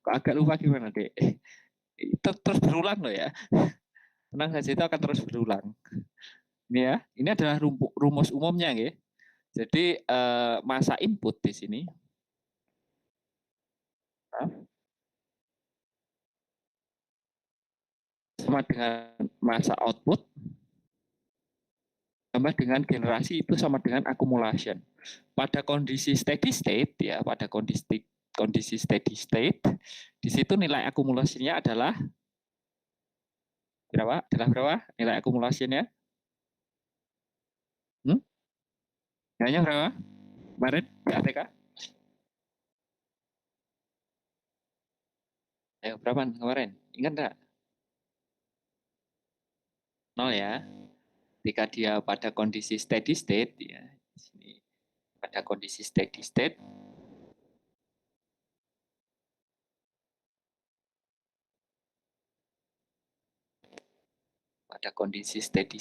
Kok agak lupa gimana, Dek? Terus berulang loh ya. Tenang saja, itu akan terus berulang. Ini ya, ini adalah rumus umumnya ya. Jadi masa input di sini sama dengan masa output tambah dengan generasi itu sama dengan accumulation. Pada kondisi steady state ya, pada kondisi steady state, di situ nilai akumulasinya adalah berapa? Adalah berapa? Nilai akumulasinya? Nilainya berapa? Kemarin di ATK? Ayo, berapa kemarin? Ingat nggak? 0 ya. Ketika dia pada kondisi steady state ya. Pada kondisi steady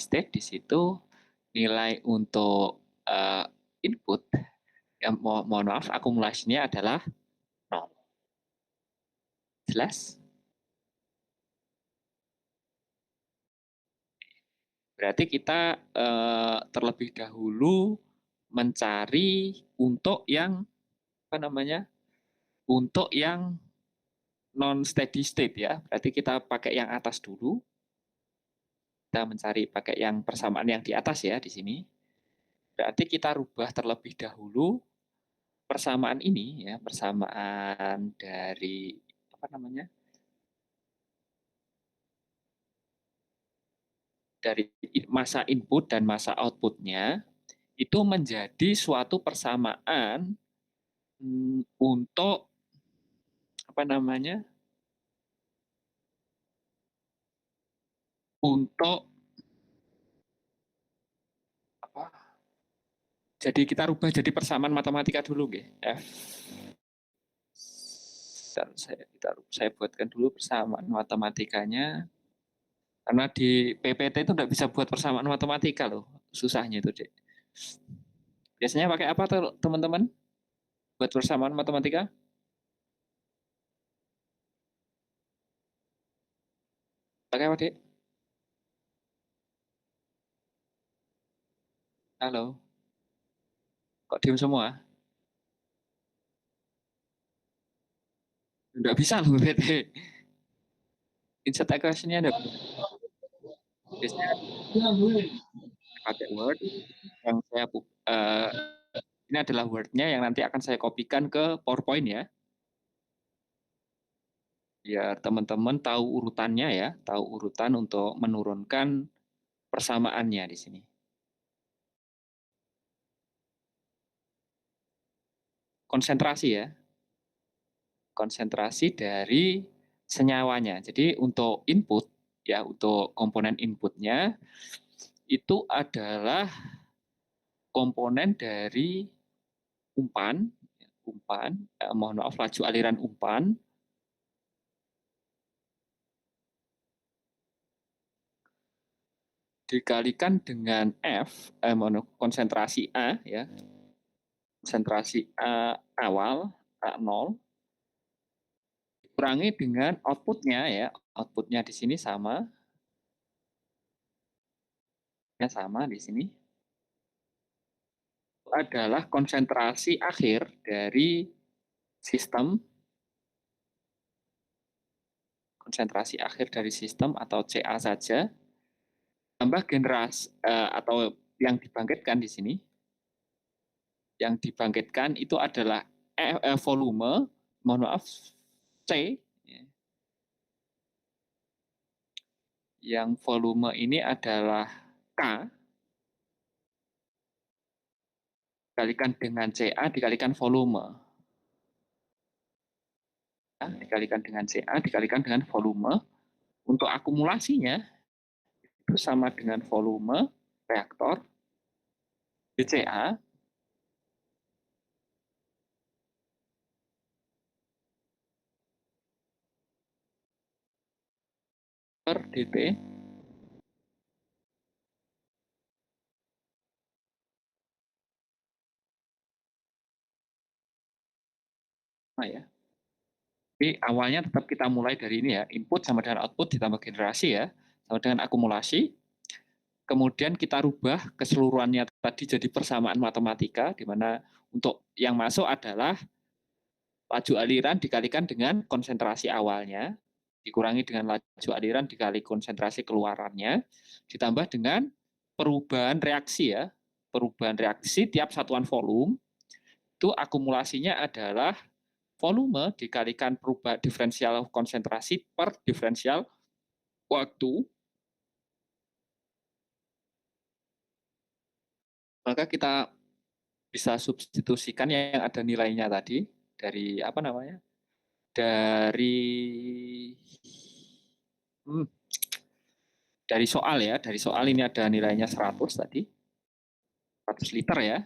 state di situ nilai untuk input yang mohon maaf akumulasinya adalah 0. Jelas? Berarti kita terlebih dahulu mencari untuk yang apa namanya? Untuk yang non steady state ya. Berarti kita pakai yang atas dulu. Kita mencari pakai yang persamaan yang di atas ya di sini. Berarti kita rubah terlebih dahulu persamaan ini ya, persamaan dari apa namanya? Dari masa input dan masa outputnya itu menjadi suatu persamaan untuk apa namanya? Untuk apa? Jadi kita rubah jadi persamaan matematika dulu nggih. F dan saya buatkan dulu persamaan matematikanya. Karena di PPT itu nggak bisa buat persamaan matematika loh. Susahnya itu, Dek. Biasanya pakai apa tuh teman-teman? Buat persamaan matematika? Pakai apa, Dek? Halo? Kok diem semua? Nggak bisa loh PPT. Insert equation-nya ada. Biasanya pakai Word. Yang saya ini adalah Word-nya yang nanti akan saya kopikan ke PowerPoint ya. Biar teman-teman tahu urutannya ya, tahu urutan untuk menurunkan persamaannya di sini. Konsentrasi ya. Konsentrasi dari senyawanya. Jadi untuk input ya, untuk komponen inputnya itu adalah komponen dari umpan, mohon maaf laju aliran umpan dikalikan dengan F, konsentrasi A ya, konsentrasi A awal A0 dikurangi dengan outputnya ya, outputnya di sini sama, ya sama di sini adalah konsentrasi akhir dari sistem, konsentrasi akhir dari sistem atau CA saja tambah generasi atau yang dibangkitkan di sini, yang dibangkitkan itu adalah volume, mohon maaf, C, yang volume ini adalah K, dikalikan dengan CA, dikalikan volume. Dikalikan dengan CA, dikalikan dengan volume. Untuk akumulasinya, itu sama dengan volume reaktor, BCA, per dt ya. Jadi awalnya tetap kita mulai dari ini ya, input sama dengan output ditambah generasi ya, sama dengan akumulasi. Kemudian kita rubah keseluruhannya tadi jadi persamaan matematika, di mana untuk yang masuk adalah laju aliran dikalikan dengan konsentrasi awalnya, dikurangi dengan laju aliran dikali konsentrasi keluarannya, ditambah dengan perubahan reaksi ya, perubahan reaksi tiap satuan volume, itu akumulasinya adalah volume dikalikan perubahan diferensial konsentrasi per diferensial waktu, maka kita bisa substitusikan yang ada nilainya tadi dari apa namanya? Dari hmm, dari soal ya, dari soal ini ada nilainya 100 tadi, 100 liter ya.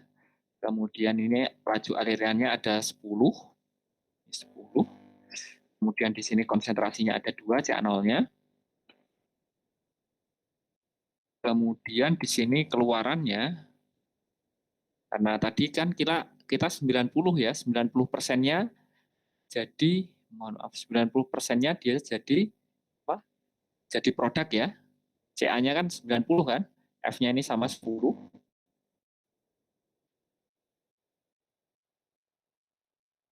Kemudian ini laju alirannya ada 10. Kemudian di sini konsentrasinya ada 2, CA0-nya. Kemudian di sini keluarannya, karena tadi kan kita 90 ya, 90%-nya jadi, mohon maaf, 90%-nya dia jadi apa? Jadi produk ya. CA-nya kan 90 kan, F-nya ini sama 10.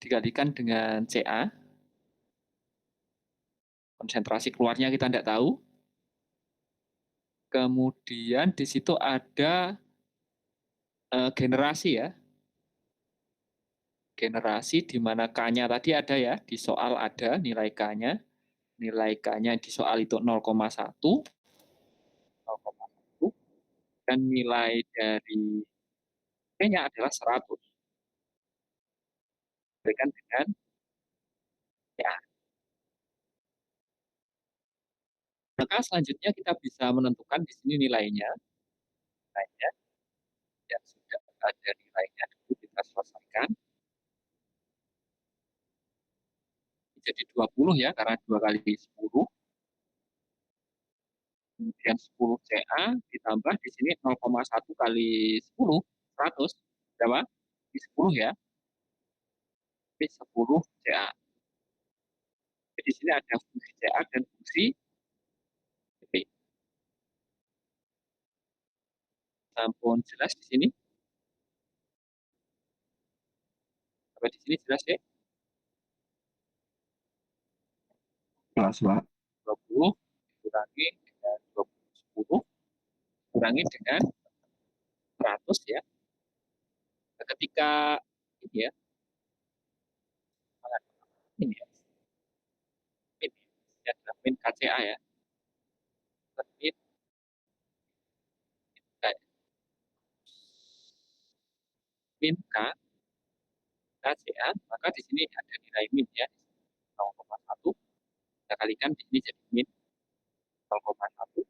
Dikalikan dengan CA, konsentrasi keluarnya kita tidak tahu. Kemudian di situ ada generasi ya, generasi di mana K-nya tadi ada ya, di soal ada nilai K-nya. Nilai K-nya di soal itu 0,1, dan nilai dari P-nya adalah 100. Berikan dengan ya. Maka selanjutnya kita bisa menentukan di sini nilainya yang sudah ada nilainya dulu kita selesaikan. Jadi 20 ya, karena 2 kali 10. Kemudian 10 CA ditambah di sini 0,1 kali 10, 100. Berapa? Di 10 ya. Di 10 CA. Jadi di sini ada fungsi CA dan fungsi P. Sampun jelas di sini? Sampai di sini jelas ya? Jelas, Pak. 20 dikurangi dengan 10 kurangi dengan 100 ya. Nah, ketika ini ya, ini ya, ini adalah min KCA ya. Min min K KCA, maka di sini ada nilai min ya, 0,1. Kita kalikan di sini jadi min 0,1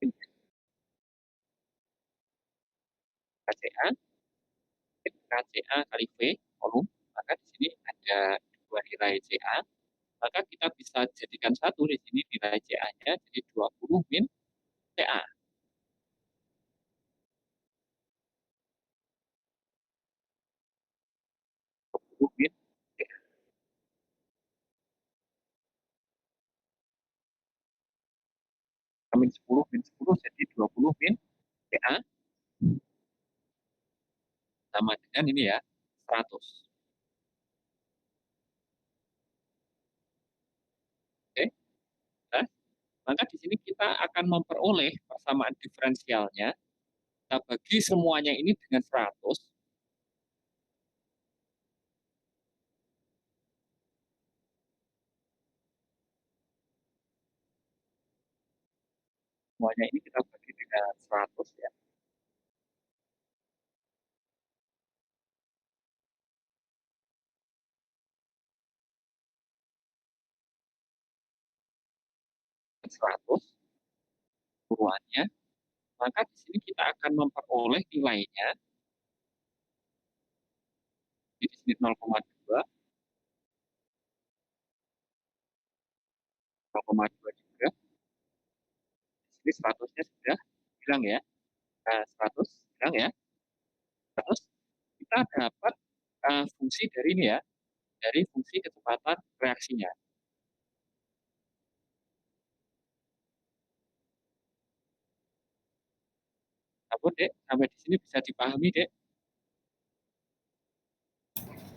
min KCA, min KCA kali V volume, maka di sini ada dua nilai CA, maka kita bisa jadikan satu di sini nilai CA-nya jadi 20 min CA. Min min 10 jadi 20 min CA sama dengan ini ya 100. Oke, nah, maka di sini kita akan memperoleh persamaan diferensialnya. Kita bagi semuanya ini dengan 100. Semuanya ini kita bagi dengan 100 ya. Dengan 100 buruannya, maka di sini kita akan memperoleh nilainya di sini 0,2, 0,2 juga. Di sini 100-nya sudah hilang ya. Nah, 100 hilang ya. Terus kita dapat fungsi dari ini ya, dari fungsi kecepatan reaksinya. Apa, Dek? Sampai di sini bisa dipahami, Dek?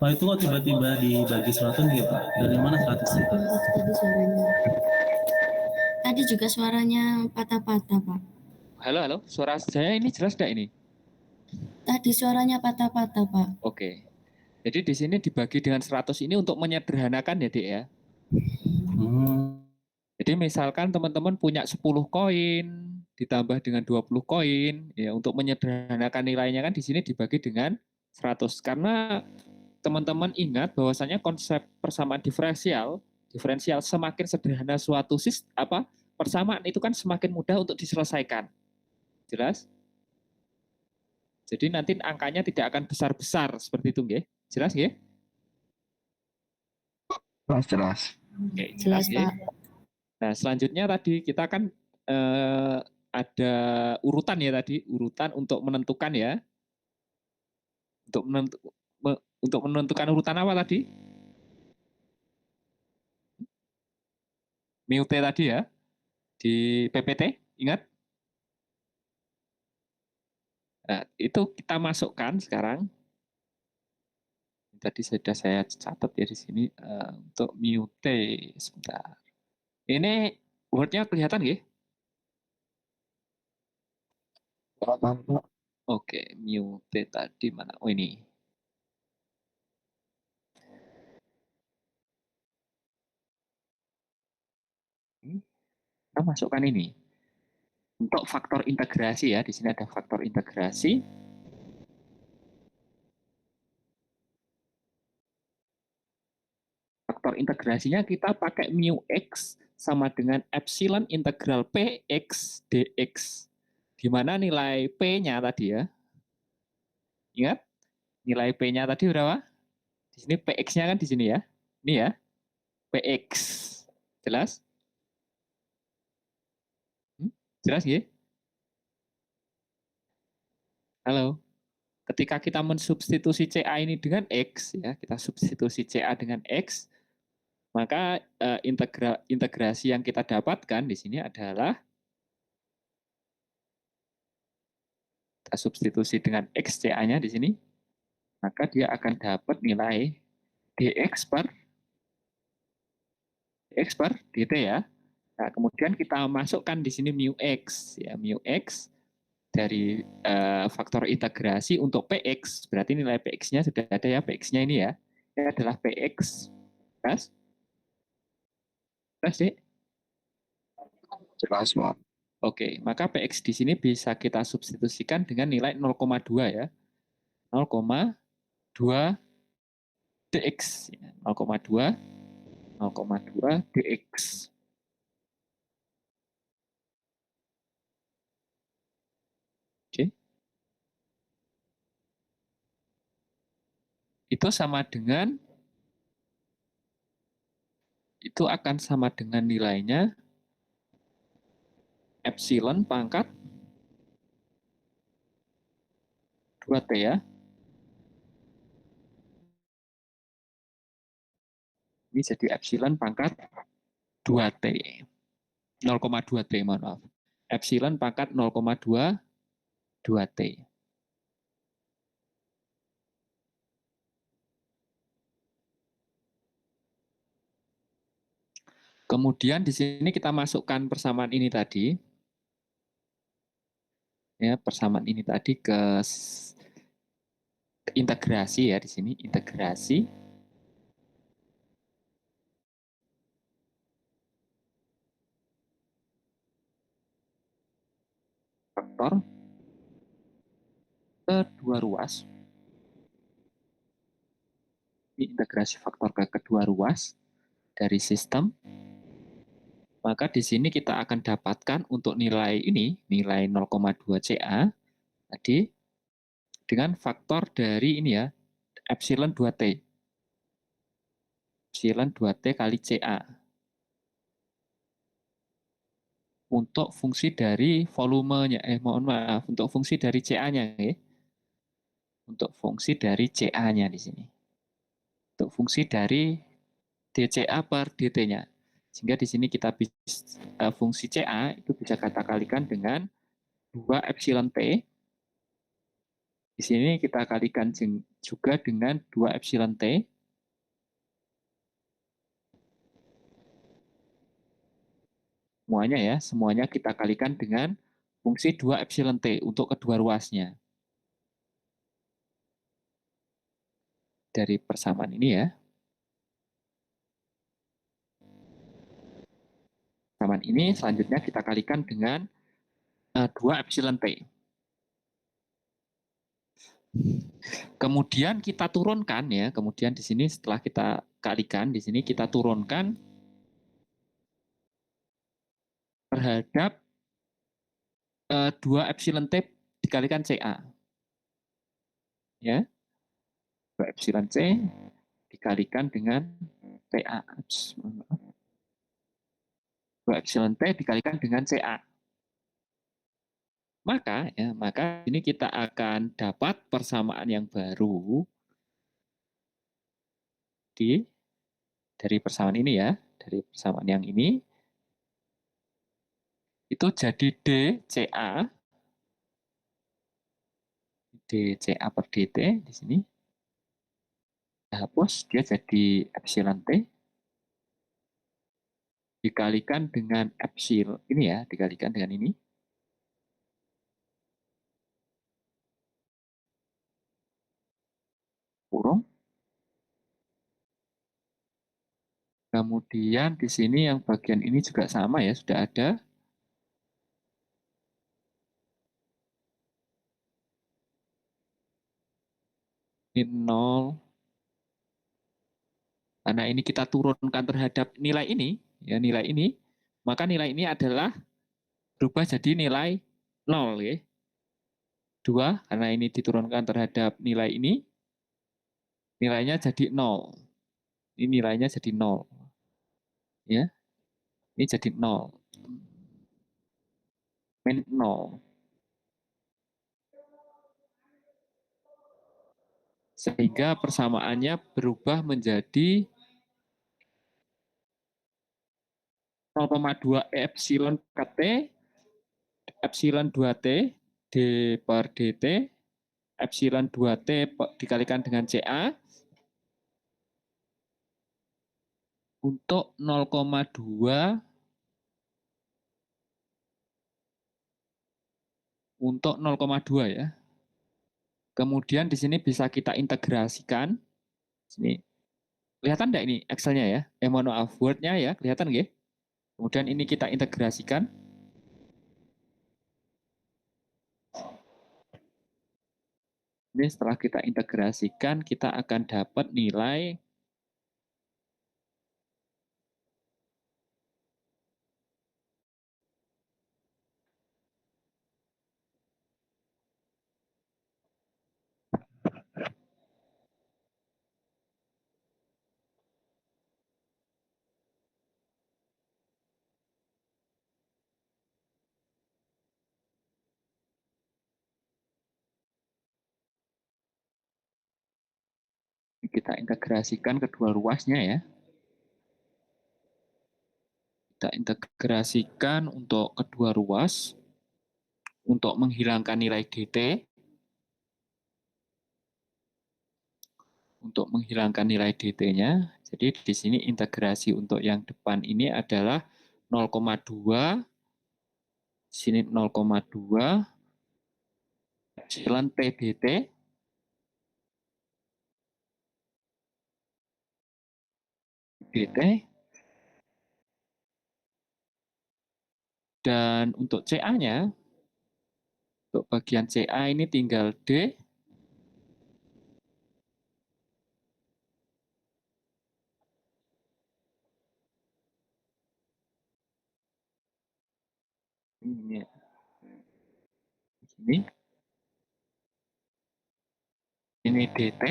Pak itu kok tiba-tiba dibagi 100 ya Pak? Dari mana 100 itu? Tadi suaranya. Tadi juga suaranya patah-patah, Pak. Halo, halo. Suara saya ini jelas enggak ini? Tadi suaranya patah-patah, Pak. Oke. Jadi di sini dibagi dengan 100 ini untuk menyederhanakan ya, Dek ya. Jadi misalkan teman-teman punya 10 koin ditambah dengan 20 koin, ya untuk menyederhanakan nilainya kan di sini dibagi dengan 100. Karena teman-teman ingat bahwasanya konsep persamaan diferensial semakin sederhana suatu persamaan itu kan semakin mudah untuk diselesaikan. Jelas? Jadi nanti angkanya tidak akan besar-besar seperti itu, nggih? Jelas nggih? Jelas. Oke, Jelas, nggih? Pak. Nah, selanjutnya tadi kita kan ada urutan ya tadi, urutan untuk menentukan ya. Untuk menentukan urutan apa tadi? Mu T tadi ya, di PPT, ingat? Nah, itu kita masukkan sekarang. Tadi sudah saya catat ya di sini untuk mu T. Sebentar. Ini word-nya kelihatan nggih? Oke, mu T tadi mana? Oh ini. Kita masukkan ini. Untuk faktor integrasi ya, di sini ada faktor integrasi. Faktor integrasinya kita pakai mu x sama dengan epsilon integral px dx. Di mana nilai p-nya tadi ya. Ingat? Nilai p-nya tadi berapa? Di sini px-nya kan di sini ya. Ini ya. Px. Jelas? Jelas nggih? Halo. Ketika kita mensubstitusi CA ini dengan X, ya, kita substitusi CA dengan X, maka integrasi yang kita dapatkan di sini adalah kita substitusi dengan X CA-nya di sini, maka dia akan dapat nilai dx per dt ya. Nah, kemudian kita masukkan di sini mu x, ya mu x dari faktor integrasi untuk px, berarti nilai px-nya sudah ada ya, px-nya ini ya, ini adalah px, jelas? Jelas, Dek? Jelas, Pak. Oke, maka px di sini bisa kita substitusikan dengan nilai 0,2 ya. 0,2 dx. 0,2 dx. Oke. Itu akan sama dengan nilainya epsilon pangkat 2T ya. Ini jadi epsilon pangkat 2T. 0,2T, mohon maaf. Epsilon pangkat 0,2 2T. Kemudian di sini kita masukkan persamaan ini tadi. Ya, persamaan ini tadi ke integrasi ya di sini, integrasi. Faktor kedua ruas. Ini integrasi faktor ke kedua ruas dari sistem. Maka di sini kita akan dapatkan untuk nilai ini, nilai 0,2 CA tadi dengan faktor dari ini ya, epsilon 2T. Epsilon 2T kali CA. Untuk fungsi dari volumenya, mohon maaf, untuk fungsi dari CA-nya ya. Untuk fungsi dari CA-nya di sini. Untuk fungsi dari DCA per DT-nya. Sehingga di sini kita bisa fungsi CA itu bisa kita kalikan dengan 2 epsilon T. Di sini kita kalikan juga dengan 2 epsilon T. Semuanya ya, semuanya kita kalikan dengan fungsi 2 epsilon T untuk kedua ruasnya. Dari persamaan ini ya. Persamaan ini selanjutnya kita kalikan dengan 2 epsilon T. Kemudian kita turunkan ya, kemudian di sini setelah kita kalikan, di sini kita turunkan terhadap 2 epsilon T dikalikan CA. Ya. 2 epsilon C dikalikan dengan TA. 2 epsilon T dikalikan dengan CA. Maka ini kita akan dapat persamaan yang baru dari persamaan ini ya, dari persamaan yang ini itu jadi DCA per DT di sini. Kita hapus, dia jadi epsilon T dikalikan dengan epsilon ini ya, dikalikan dengan ini. Kurung. Kemudian di sini yang bagian ini juga sama ya, sudah ada. Ini 0. Karena ini kita turunkan terhadap nilai ini, ya nilai ini, maka nilai ini adalah berubah jadi nilai 0 ya. 2, karena ini diturunkan terhadap nilai ini, nilainya jadi 0. Ini nilainya jadi 0. Ya. Ini jadi 0. Min 0. Sehingga persamaannya berubah menjadi 0,2 epsilon KT, epsilon 2T, D per DT, epsilon 2T dikalikan dengan CA, untuk 0,2 untuk 0,2 ya. Kemudian di sini bisa kita integrasikan. Sini. Kelihatan enggak ini Excel-nya ya? Mohon maaf, Word-nya ya, kelihatan nggih? Kemudian ini kita integrasikan. Ini setelah kita integrasikan, kita akan dapat nilai kita integrasikan kedua ruasnya ya. Kita integrasikan untuk kedua ruas untuk menghilangkan nilai DT. Untuk menghilangkan nilai DT-nya, jadi di sini integrasi untuk yang depan ini adalah 0,2, sini 0,2 epsilon T DT DT, dan untuk CA-nya, untuk bagian CA ini tinggal D ini ini DT,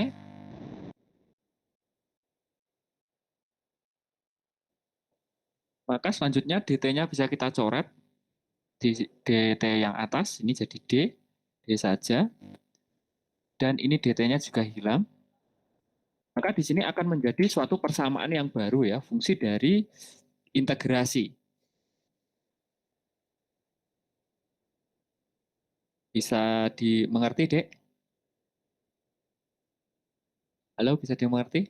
maka selanjutnya DT-nya bisa kita coret di DT yang atas, ini jadi D saja, dan ini DT-nya juga hilang. Maka di sini akan menjadi suatu persamaan yang baru ya, fungsi dari integrasi. Bisa dimengerti, Dek? Halo, bisa dimengerti?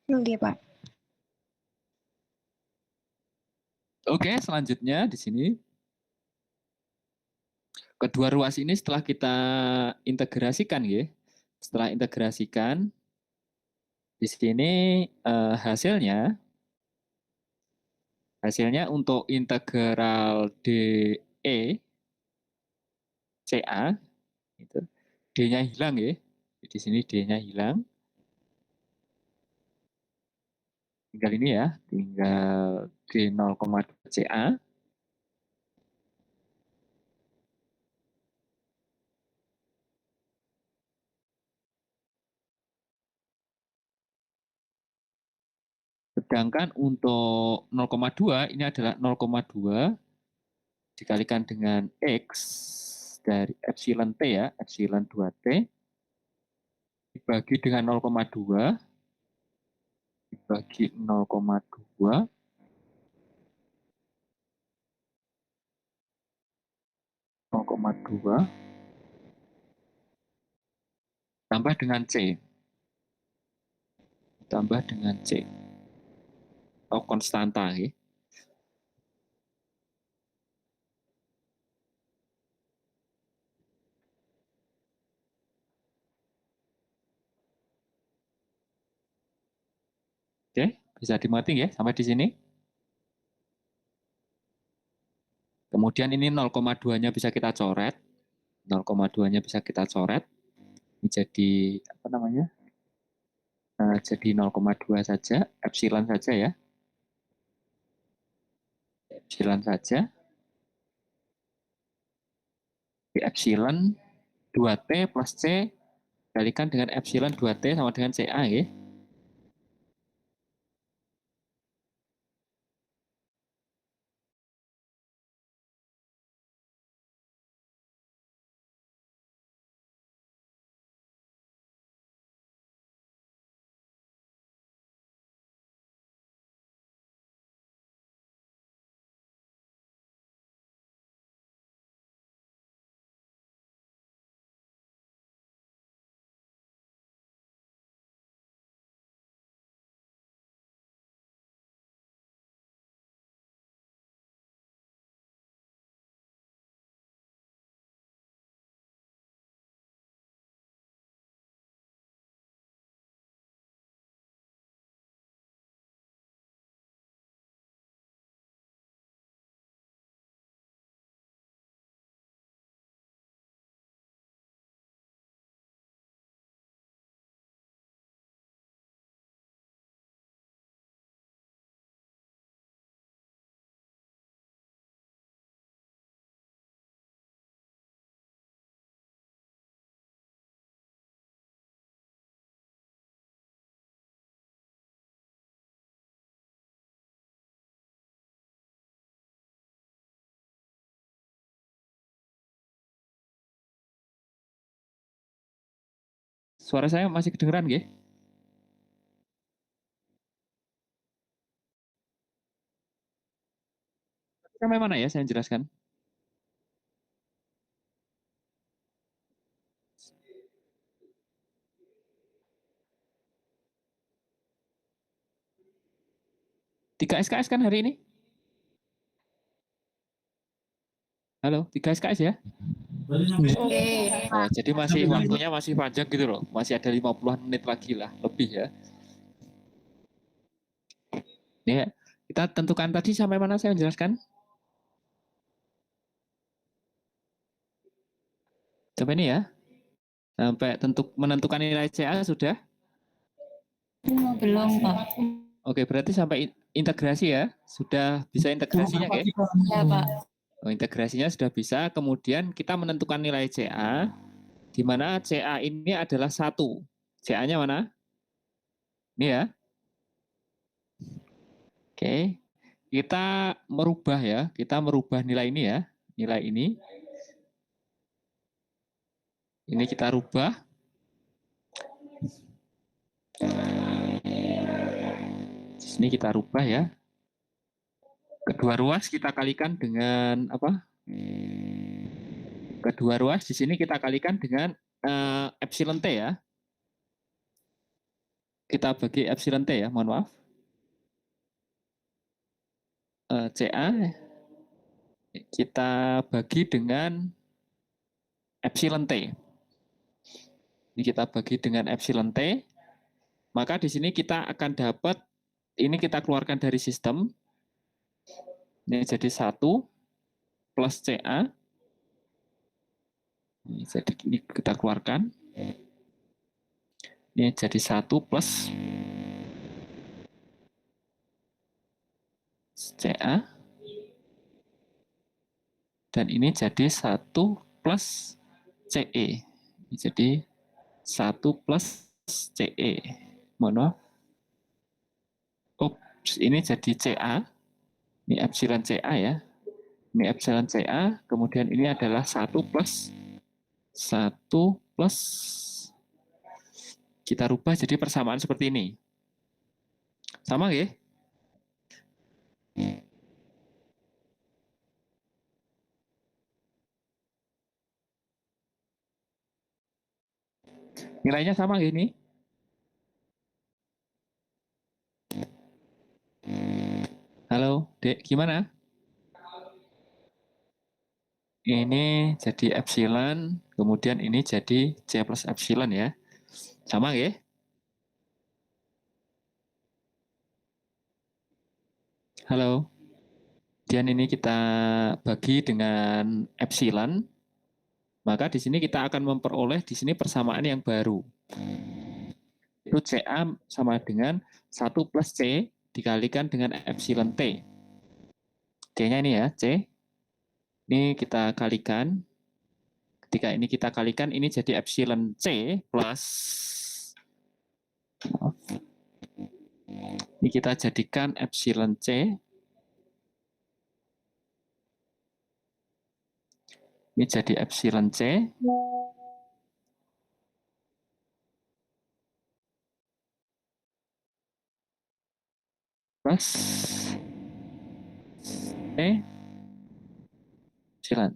Oke, Pak. Oke, selanjutnya di sini kedua ruas ini setelah kita integrasikan ya. Setelah integrasikan di sini hasilnya untuk integral DE CA itu D-nya hilang ya. Di sini D-nya hilang. Tinggal ini ya, tinggal D 0,2 CA. Sedangkan untuk 0,2 ini adalah 0,2 dikalikan dengan X dari epsilon T ya, epsilon 2T dibagi dengan 0,2 dibagi 0,2 0,2 tambah dengan C. Tambah dengan C. Atau konstanta ya. Oke, bisa dimengerti ya sampai di sini. Kemudian ini 0,2-nya bisa kita coret. 0,2-nya bisa kita coret. Ini jadi apa namanya? Jadi 0,2 saja, epsilon saja ya. Epsilon saja. Di epsilon 2T plus C kalikan dengan epsilon 2T sama dengan CA ya. Suara saya masih kedengeran nggih? Sampai mana ya saya jelaskan? Tiga SKS kan hari ini? Halo, 3 SKS ya? Oh, jadi masih waktunya masih panjang gitu loh. Masih ada 50-an menit lagi lah, lebih ya. Nih ya, kita tentukan tadi sampai mana saya menjelaskan? Sampai ini ya. Sampai menentukan nilai CA sudah? Belum, Pak. Oke, berarti sampai integrasi ya. Sudah bisa integrasinya ya? Ya, Pak. Oh, integrasinya sudah bisa. Kemudian kita menentukan nilai CA, di mana CA ini adalah 1. CA-nya mana? Ini ya. Oke. Kita merubah ya. Kita merubah nilai ini ya. Nilai ini. Ini kita rubah sini kita rubah ya. Kedua ruas kita kalikan dengan apa? Kedua ruas di sini kita kalikan dengan epsilon T ya. Kita bagi epsilon T ya, mohon maaf. CA kita bagi dengan epsilon T. Ini kita bagi dengan epsilon T. Maka di sini kita akan dapat, ini kita keluarkan dari sistem. Ini jadi 1 plus CA. Ini jadi ini kita keluarkan. Ini jadi 1 plus CA. Dan ini jadi 1 plus CE. Ini jadi 1 plus CE. Mohon maaf. Ups, ini jadi CA. Ini epsilon CA ya. Ini epsilon CA. Kemudian ini adalah 1 plus kita rubah jadi persamaan seperti ini. Sama ya? Nilainya sama gini. Halo, Dek, gimana? Ini jadi epsilon, kemudian ini jadi C plus epsilon ya. Sama ya? Halo. Kemudian ini kita bagi dengan epsilon. Maka di sini kita akan memperoleh di sini persamaan yang baru. Itu CA sama dengan 1 plus C dikalikan dengan epsilon T. C-nya ini ya, C. Ini kita kalikan. Ketika ini kita kalikan, ini jadi epsilon C plus. Ini kita jadikan epsilon C. Ini jadi epsilon C. Plus C. Epsilon.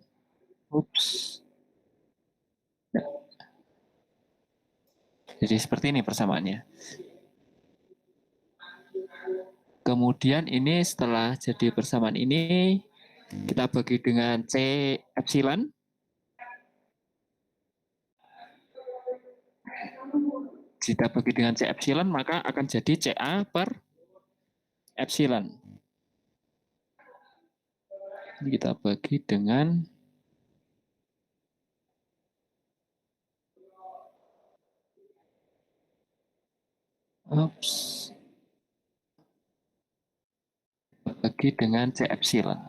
Ups. Jadi seperti ini persamaannya. Kemudian ini setelah jadi persamaan ini, kita bagi dengan C epsilon. Jika bagi dengan C epsilon, maka akan jadi CA per epsilon. Ini kita bagi dengan bagi dengan C epsilon.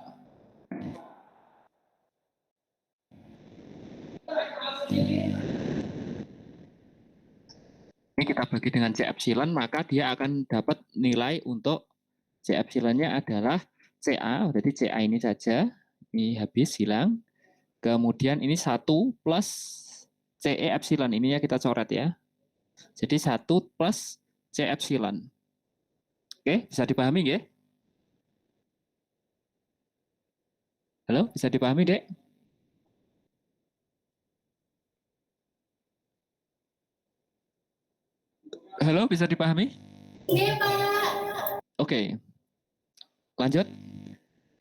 Ini kita bagi dengan C epsilon, maka dia akan dapat nilai untuk C epsilonnya adalah CA, berarti CA ini saja, ini habis, hilang. Kemudian ini 1 plus CE epsilon, ini ya kita coret ya. Jadi 1 plus C epsilon. Oke, bisa dipahami ya? Halo, bisa dipahami, Dek? Halo, bisa dipahami? Iya, Pak. Oke. Lanjut.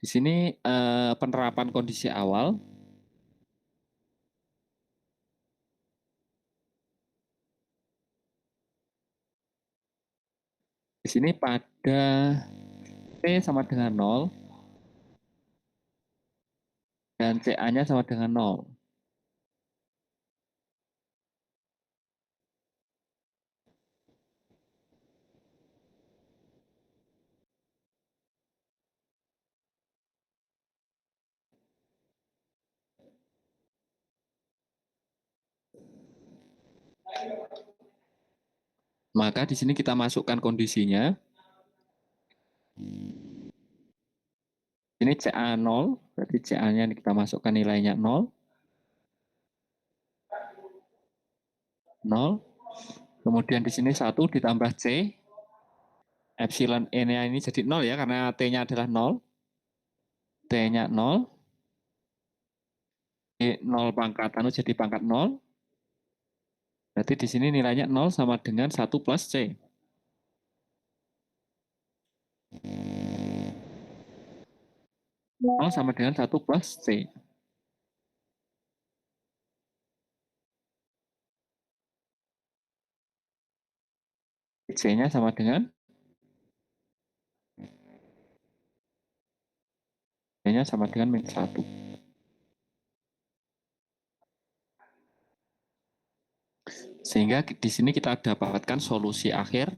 Di sini penerapan kondisi awal. Di sini pada T sama dengan 0 dan CA-nya sama dengan 0. Maka di sini kita masukkan kondisinya. Ini CA 0, berarti CA-nya kita masukkan nilainya 0. 0. Kemudian di sini 1 ditambah C. epsilon E-nya ini jadi 0 ya, karena T-nya adalah 0. T-nya 0. 0 pangkat anu jadi pangkat 0. Berarti di sini nilainya 0 sama dengan 1 plus C. Sama dengan 1 plus C. C-nya sama dengan C-nya sama dengan min 1. Sehingga di sini kita dapatkan solusi akhir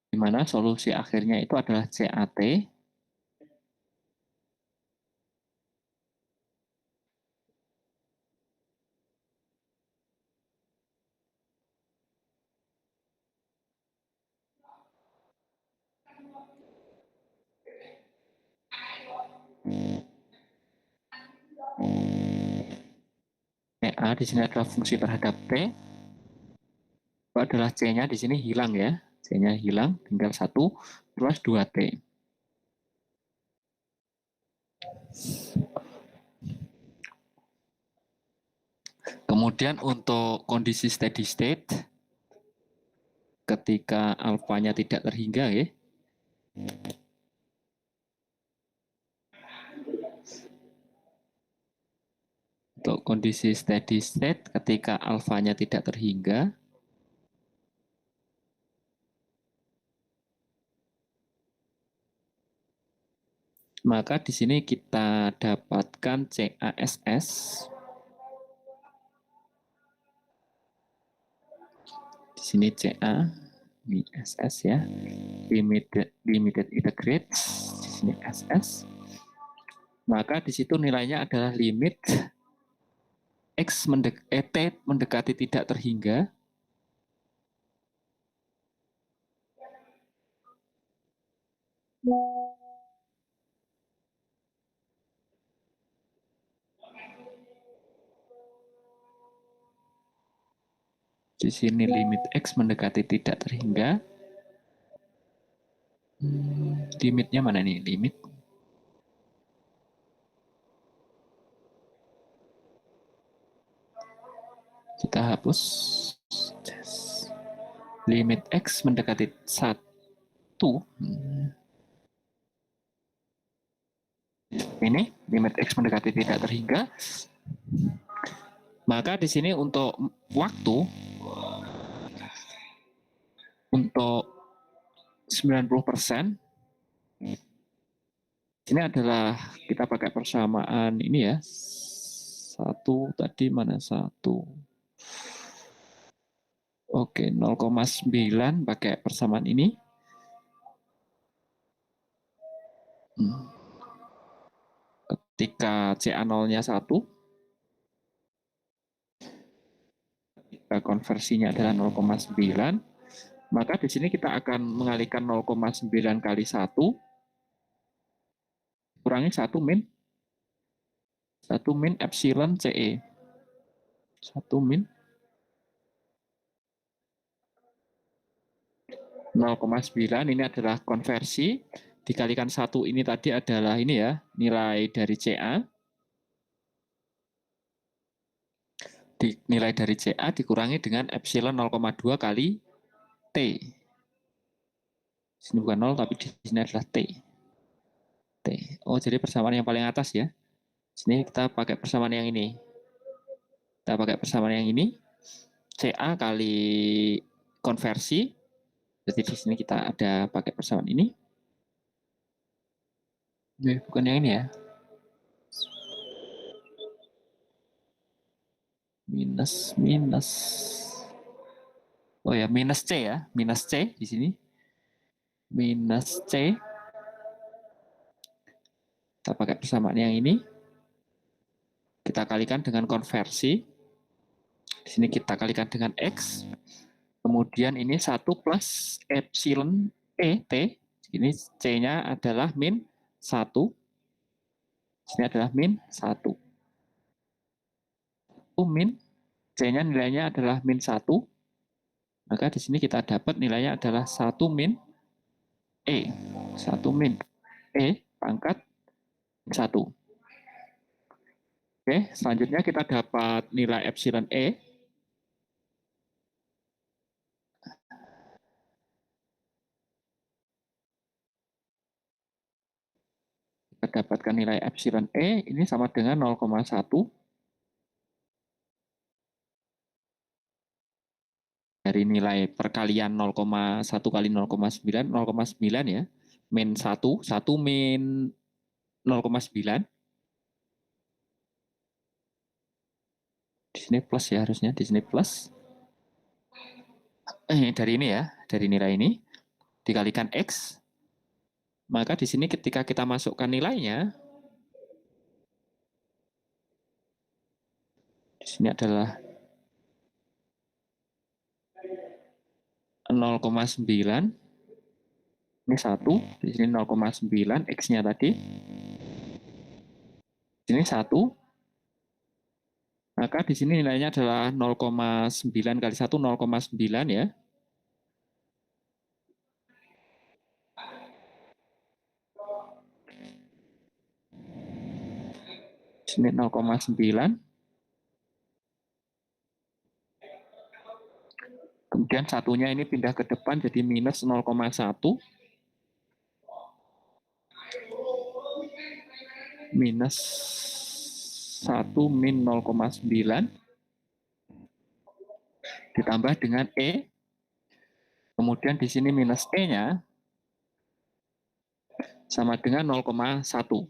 di mana solusi akhirnya itu adalah CAT CA di sini adalah fungsi terhadap T. Itu adalah C-nya di sini hilang ya. C-nya hilang, tinggal 1 plus 2T. Kemudian untuk kondisi steady state, ketika alfanya tidak terhingga ya. Untuk kondisi steady state, ketika alfanya tidak terhingga, maka di sini kita dapatkan CASS di sini CA ini SS ya, limited integrate di sini SS. Maka di situ nilainya adalah limit X T mendekati tidak terhingga di sini limit X mendekati tidak terhingga. Limitnya mana nih? Limit kita hapus. Limit X mendekati 1. Ini limit X mendekati tidak terhingga. Maka di sini untuk waktu untuk 90%, ini adalah kita pakai persamaan ini ya. 1 tadi mana 1? Oke, 0,9 pakai persamaan ini. Ketika CA0-nya 1, ketika konversinya adalah 0,9, maka di sini kita akan mengalihkan 0,9 kali 1, kurangi 1 min epsilon CE. 1 min 0,9 ini adalah konversi, dikalikan 1 ini tadi adalah ini ya, nilai dari CA. Nilai dari CA dikurangi dengan epsilon 0,2 kali T. Sini bukan 0 tapi di sini adalah T. Oh, jadi persamaan yang paling atas ya. Sini kita pakai persamaan yang ini. Kita pakai persamaan yang ini. CA kali konversi. Jadi di sini kita ada pakai persamaan ini. Bukan yang ini ya. Minus. Oh ya, minus C ya. Minus C di sini. Minus C. Kita pakai persamaan yang ini. Kita kalikan dengan konversi. Di sini kita kalikan dengan X. Kemudian ini 1 plus epsilon E, T. Ini C-nya adalah min 1. Ini adalah min 1. min, C-nya nilainya adalah min 1, maka di sini kita dapat nilainya adalah 1 min E. 1 min E pangkat 1. Oke, selanjutnya kita dapat nilai epsilon E. Kita dapatkan nilai epsilon E, ini sama dengan 0,1 dari nilai perkalian 0,1 kali 0,9, 0,9 ya, min 1, 1 min 0,9. Di sini plus ya harusnya, di sini plus. Dari ini ya, dari nilai ini, dikalikan X, maka di sini ketika kita masukkan nilainya, di sini adalah 0,9, ini 1, di sini 0,9, X-nya tadi, di sini 1, maka di sini nilainya adalah 0,9 kali 1, 0,9 ya. Di sini 0,9. Kemudian satunya ini pindah ke depan jadi minus 0,1. Minus 1 min 0,9. Ditambah dengan E. Kemudian di sini minus E-nya sama dengan 0,1.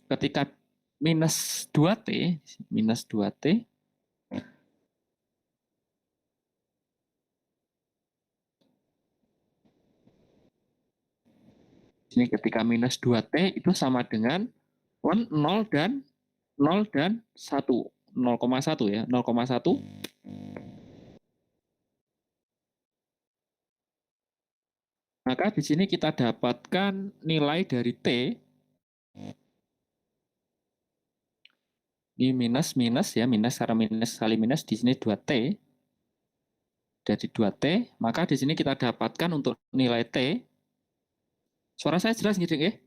Ketika minus 2T, ini ketika minus 2T itu sama dengan 0 dan 1. 0,1 ya, 0,1. Maka di sini kita dapatkan nilai dari T. Ini minus ya, minus karena minus kali minus di sini 2T. Dari 2T, maka di sini kita dapatkan untuk nilai T. Suara saya jelas nggih, ya?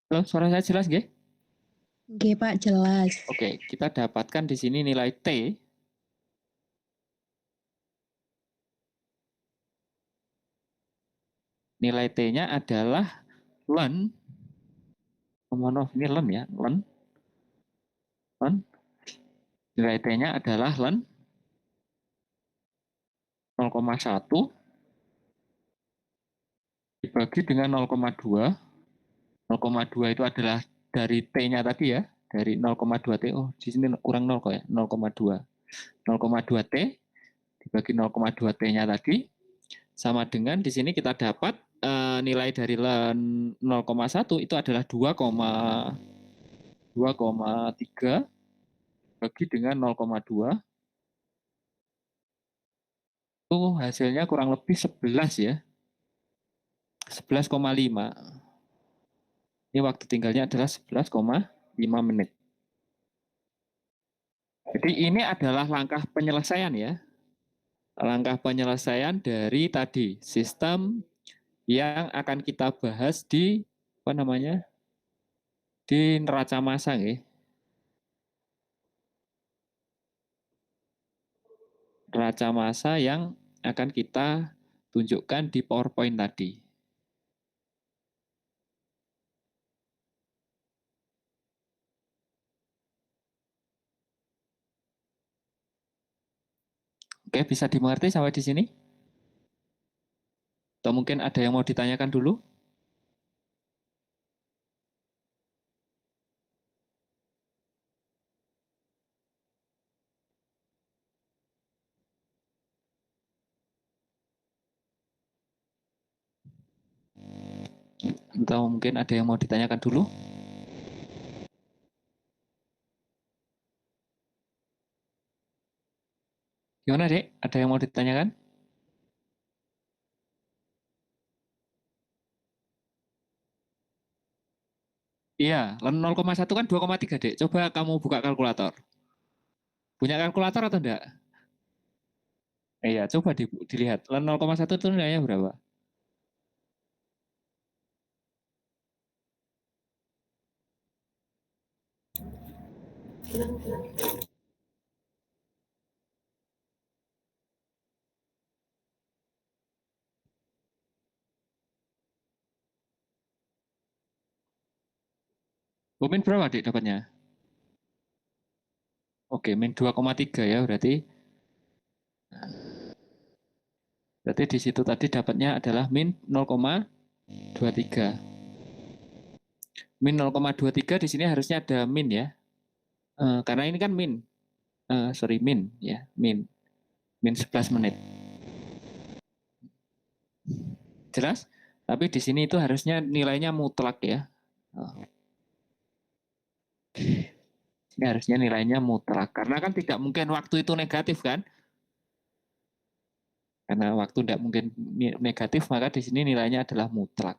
Halo, suara saya jelas nggih? Oke, Pak, jelas. Oke, kita dapatkan di sini nilai T. Nilai T-nya adalah ln. Mohon ini ln ya, ln. Nilai T-nya adalah ln 0,1 dibagi dengan 0,2. 0,2 itu adalah dari T-nya tadi ya, dari 0,2 T. Oh, di sini kurang 0 kok ya, 0,2. 0,2 T dibagi 0,2 T-nya tadi sama dengan di sini kita dapat nilai dari ln 0,1 itu adalah 2,3 bagi dengan 0,2. Itu hasilnya kurang lebih 11 ya. 11,5. Ini waktu tinggalnya adalah 11,5 menit. Jadi ini adalah langkah penyelesaian ya. Langkah penyelesaian dari tadi sistem yang akan kita bahas di di neraca massa ya. Neraca massa yang akan kita tunjukkan di PowerPoint tadi. Oke, bisa dimengerti sampai di sini? Atau mungkin ada yang mau ditanyakan dulu? Atau mungkin ada yang mau ditanyakan dulu? Gimana, Dek? Ada yang mau ditanyakan? Iya, 0,1 kan 2,3, Dek. Coba kamu buka kalkulator. Punya kalkulator atau enggak? Iya, coba dilihat. 0,1 itu nilainya berapa? Min berapa, Dek, dapatnya? Oke, min 2,3 ya berarti. Berarti di situ tadi dapatnya adalah min 0,23. Min 0,23 di sini harusnya ada min ya. Karena ini kan min. Min ya, min 11 menit. Jelas? Tapi di sini itu harusnya nilainya mutlak ya. Ini harusnya nilainya mutlak. Karena kan tidak mungkin waktu itu negatif kan? Karena waktu tidak mungkin negatif, maka di sini nilainya adalah mutlak.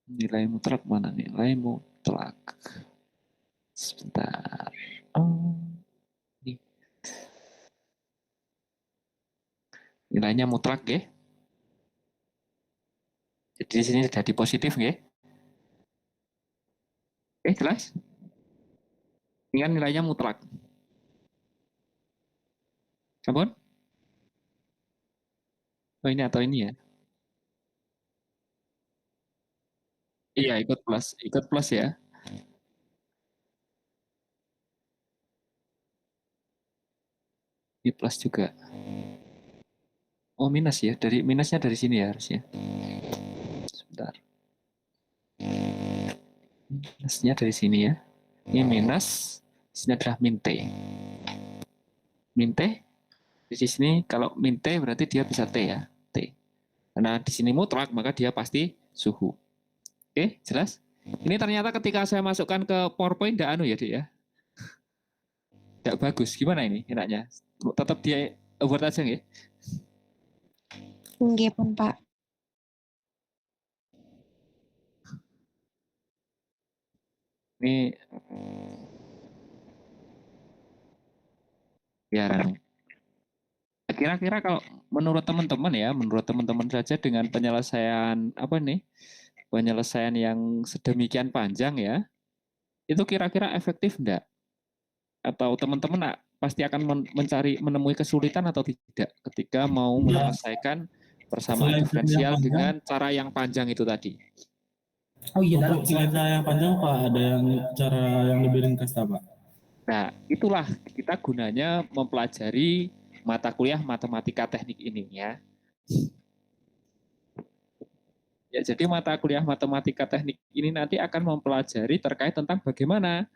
Nilai mutlak mana? Nilai mutlak. Sebentar. Ini. Nilainya mutlak ya. Jadi di sini jadi positif ya. Oke, jelas? Ini kan nilainya mutlak. Sampun? Oh ini atau ini ya? Iya, ikut plus ya. Ini plus juga. Oh minus ya, minusnya dari sini ya harusnya. Sebentar. Minusnya dari sini ya. Ini minus, sini adalah min T. Min T, di sini kalau min T berarti dia bisa T ya. T. Karena di sini mutlak, maka dia pasti suhu. Oke, jelas? Ini ternyata ketika saya masukkan ke PowerPoint tidak anu ya, Dik ya. Tidak bagus. Gimana ini enaknya? Tetap dia Word aja nggih? Nggih pun, Pak. Ini biar kira-kira kalau menurut teman-teman saja dengan penyelesaian apa nih? Penyelesaian yang sedemikian panjang ya. Itu kira-kira efektif enggak? Atau teman-teman pasti akan menemui kesulitan atau tidak ketika mau menyelesaikan persamaan diferensial dengan cara yang panjang itu tadi? Oh iya, untuk cara yang panjang Pak, ada yang cara yang lebih ringkas Pak? Nah, itulah kita gunanya mempelajari mata kuliah matematika teknik ini ya. Ya, jadi mata kuliah matematika teknik ini nanti akan mempelajari terkait tentang bagaimana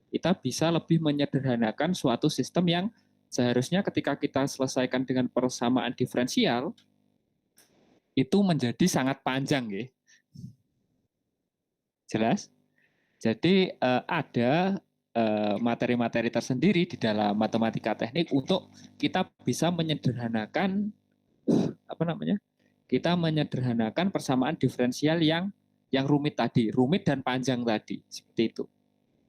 kita bisa lebih menyederhanakan suatu sistem yang seharusnya ketika kita selesaikan dengan persamaan diferensial itu menjadi sangat panjang ya. Jelas? Jadi ada materi-materi tersendiri di dalam matematika teknik untuk kita bisa menyederhanakan apa namanya? Kita menyederhanakan persamaan diferensial yang rumit tadi, rumit dan panjang tadi, seperti itu.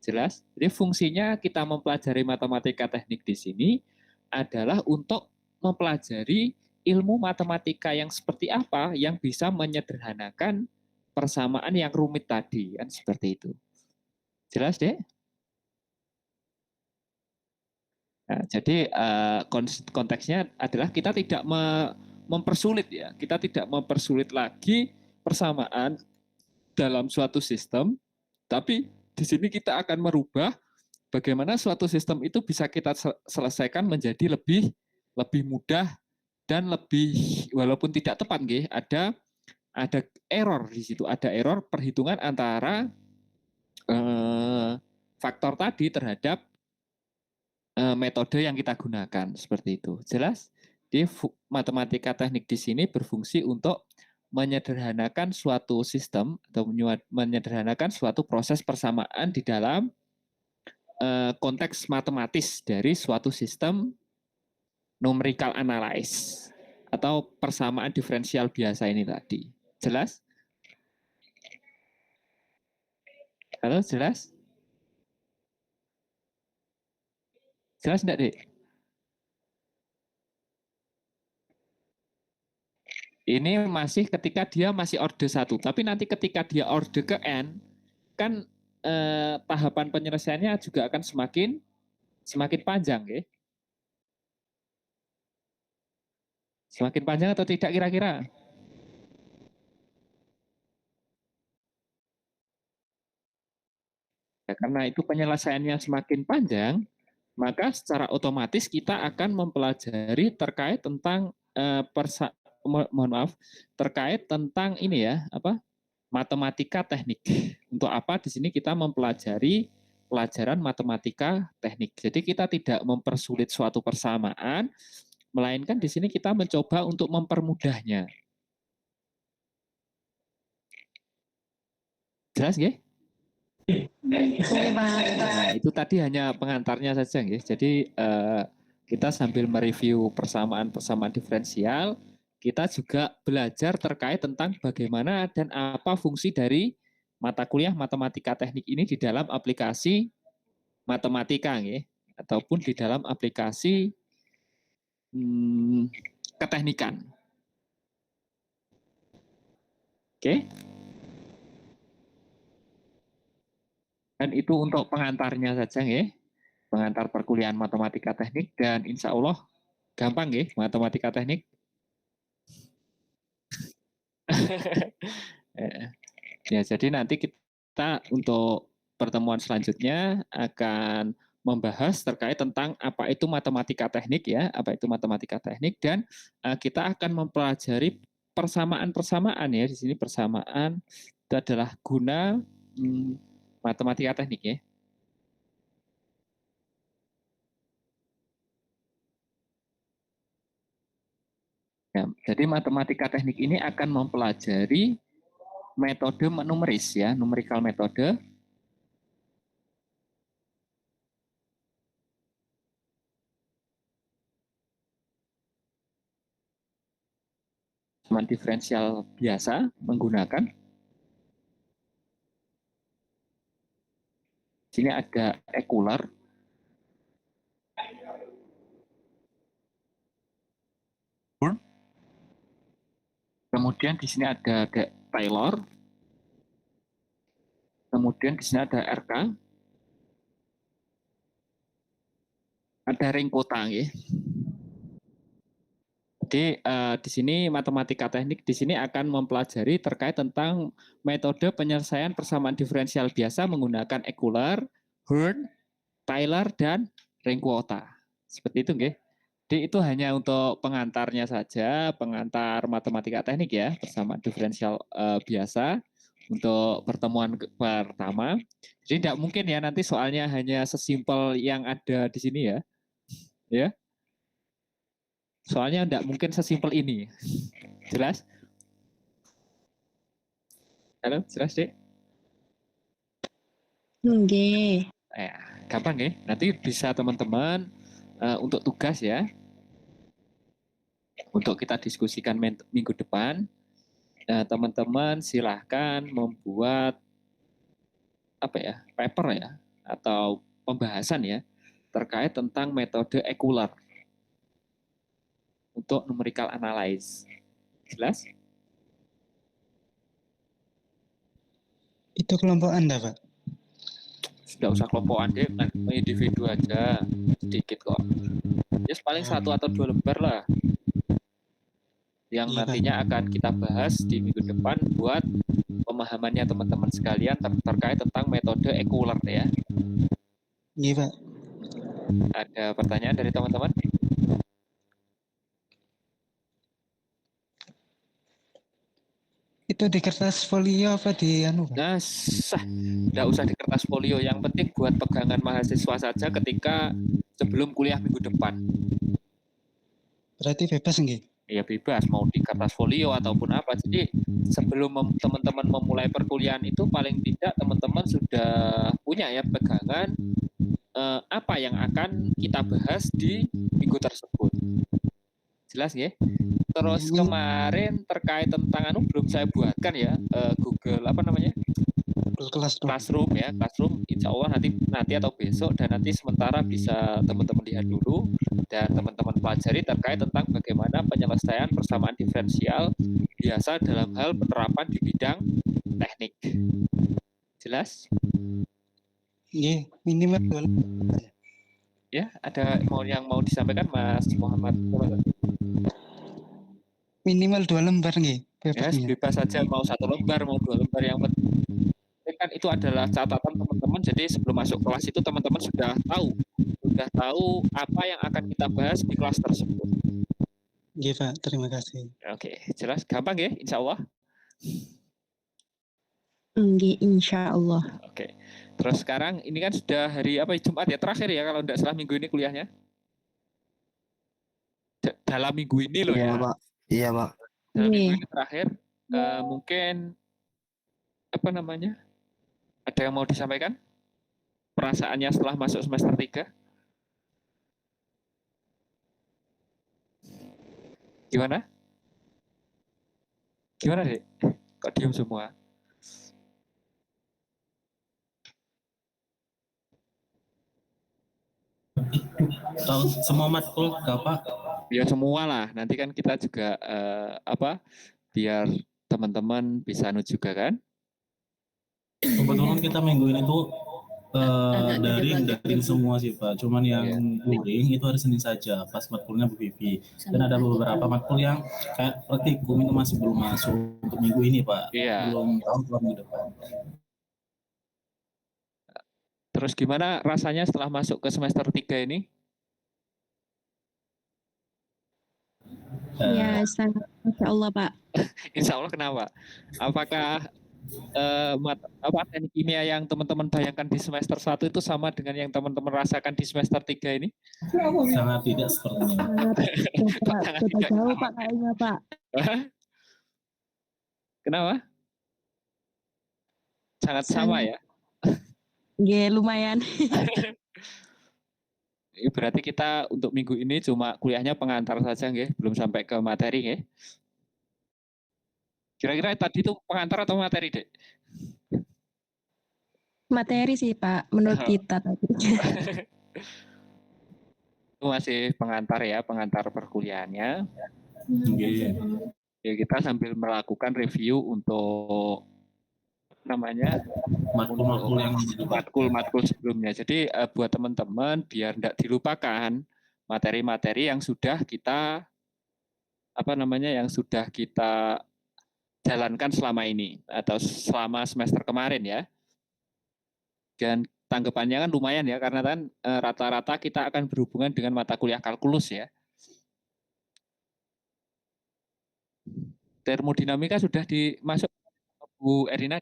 Jelas? Jadi fungsinya kita mempelajari matematika teknik di sini adalah untuk mempelajari ilmu matematika yang seperti apa yang bisa menyederhanakan persamaan yang rumit tadi, kan seperti itu. Jelas, Dek? Nah, jadi konteksnya adalah kita tidak mempersulit ya, kita tidak mempersulit lagi persamaan dalam suatu sistem, tapi di sini kita akan merubah bagaimana suatu sistem itu bisa kita selesaikan menjadi lebih mudah dan lebih walaupun tidak tepat, nggih, ada error di situ, ada error perhitungan antara faktor tadi terhadap metode yang kita gunakan seperti itu. Jelas? Di matematika teknik di sini berfungsi untuk menyederhanakan suatu sistem atau menyederhanakan suatu proses persamaan di dalam konteks matematis dari suatu sistem numerical analysis atau persamaan diferensial biasa ini tadi. Jelas? Halo, jelas? Jelas enggak, Dek? Ini masih ketika dia masih orde 1, tapi nanti ketika dia orde ke N, kan tahapan penyelesaiannya juga akan semakin panjang, ya. Semakin panjang atau tidak kira-kira? Ya, karena itu penyelesaiannya semakin panjang, maka secara otomatis kita akan mempelajari terkait tentang terkait tentang ini ya, matematika teknik. Untuk apa di sini kita mempelajari pelajaran matematika teknik. Jadi kita tidak mempersulit suatu persamaan, melainkan di sini kita mencoba untuk mempermudahnya. Jelas nggih? Nah, itu tadi hanya pengantarnya saja, nggih. Jadi kita sambil mereview persamaan diferensial, kita juga belajar terkait tentang bagaimana dan apa fungsi dari mata kuliah matematika teknik ini di dalam aplikasi matematika, nggih, ataupun di dalam aplikasi keteknikan. Oke? Dan itu untuk pengantarnya saja, nggih. Pengantar perkuliahan matematika teknik, dan insya Allah gampang, nggih, matematika teknik. Ya, jadi nanti kita untuk pertemuan selanjutnya akan membahas terkait tentang apa itu matematika teknik, ya, apa itu matematika teknik, dan kita akan mempelajari persamaan-persamaan, ya. Di sini persamaan itu adalah guna matematika teknik, ya. Ya, jadi matematika teknik ini akan mempelajari metode numeris, ya, numerical metode. Persamaan diferensial biasa menggunakan. Sini ada Euler. Kemudian di sini ada Taylor. Kemudian di sini ada RK. Ada Ringkota, ya. Jadi di sini matematika teknik di sini akan mempelajari terkait tentang metode penyelesaian persamaan diferensial biasa menggunakan Euler, Hertz, Taylor, dan Ringkota. Seperti itu, nggih. Jadi itu hanya untuk pengantarnya saja, pengantar matematika teknik, ya, persamaan diferensial biasa untuk pertemuan pertama. Jadi tidak mungkin, ya, nanti soalnya hanya sesimpel yang ada di sini, ya. Ya. Soalnya tidak mungkin sesimpel ini. Jelas? Halo, jelas, Dek? Nggih. Gampang, ya. Nanti bisa teman-teman untuk tugas, ya. Untuk kita diskusikan minggu depan, teman-teman silahkan membuat paper, ya, atau pembahasan, ya, terkait tentang metode Euler untuk numerical analysis. Jelas? Itu kelompok Anda, Pak? Sudah usah kelompokan, deh, individu aja, sedikit kok. Ya, paling 1 atau 2 lembar lah. Yang nantinya akan kita bahas di minggu depan buat pemahamannya teman-teman sekalian terkait tentang metode Euler, ya. Iya, Pak. Ada pertanyaan dari teman-teman? Itu di kertas folio apa di anu, Pak? Nah, nggak usah di kertas folio. Yang penting buat pegangan mahasiswa saja ketika sebelum kuliah minggu depan. Berarti bebas nggih? Ya bebas mau di kertas folio ataupun apa. Jadi sebelum teman-teman memulai perkuliahan itu paling tidak teman-teman sudah punya ya pegangan apa yang akan kita bahas di minggu tersebut. Jelas ya? Terus kemarin terkait tentang belum saya buatkan ya Google apa namanya? Classroom ya, Classroom insya Allah nanti atau besok, dan nanti sementara bisa teman-teman lihat dulu dan teman-teman pelajari terkait tentang bagaimana penyelesaian persamaan diferensial biasa dalam hal penerapan di bidang teknik. Jelas? Nggih, minimal 2 lembar. Ya, ada yang mau disampaikan Mas Muhammad? Minimal 2 lembar nggih, Ya, papernya. bebas saja mau 1 lembar mau 2 lembar, yang penting kan itu adalah catatan teman-teman. Jadi sebelum masuk kelas itu teman-teman sudah tahu apa yang akan kita bahas di kelas tersebut. Nggih, Pak. Terima kasih. Oke, jelas, gampang ya, insya Allah. Nggih, insya Allah. Oke, terus sekarang ini kan sudah hari apa Jumat ya, terakhir ya kalau tidak salah minggu ini kuliahnya. Dalam minggu ini loh Iya, ya. Pak. Iya, Pak. Dalam minggu Nih. ini terakhir, mungkin apa namanya? Ada yang mau disampaikan? Perasaannya setelah masuk semester 3? Gimana? Gimana, Dek? Kok diam semua? Semua matkul enggak, Pak? Ya semua lah. Nanti kan kita juga biar teman-teman bisa juga kan? Kebetulan kita minggu ini tuh daring semua sih Pak. Cuman yang luring itu hari Senin saja pas matkulnya Bu Vivi. Dan ada beberapa matkul yang kayak praktikum itu masih belum masuk untuk minggu ini Pak. Iya. Belum tahu minggu depan. Terus gimana rasanya setelah masuk ke semester 3 ini? Ya, sangat Masya Allah, Pak. Insya Allah kenapa? Apakah teknik kimia yang teman-teman bayangkan di semester 1 itu sama dengan yang teman-teman rasakan di semester 3 ini? Sangat tidak sepertinya. Sangat beda jauh, Pak, kayaknya, Pak. Kenapa? Sangat sama ya? Nggih, lumayan. Berarti kita untuk minggu ini cuma kuliahnya pengantar saja, nggih, belum sampai ke materi, nggih. Kira-kira tadi itu pengantar atau materi, Dek? Materi sih, Pak, menurut kita tadi. Itu masih pengantar ya, pengantar perkuliahannya. Ya, kita sambil melakukan review untuk matkul sebelumnya. Jadi buat teman-teman biar tidak dilupakan materi-materi yang sudah kita yang sudah kita jalankan selama ini atau selama semester kemarin ya. Dan tanggapannya kan lumayan ya, karena kan rata-rata kita akan berhubungan dengan mata kuliah kalkulus ya. Termodinamika sudah dimasuk Bu Erina?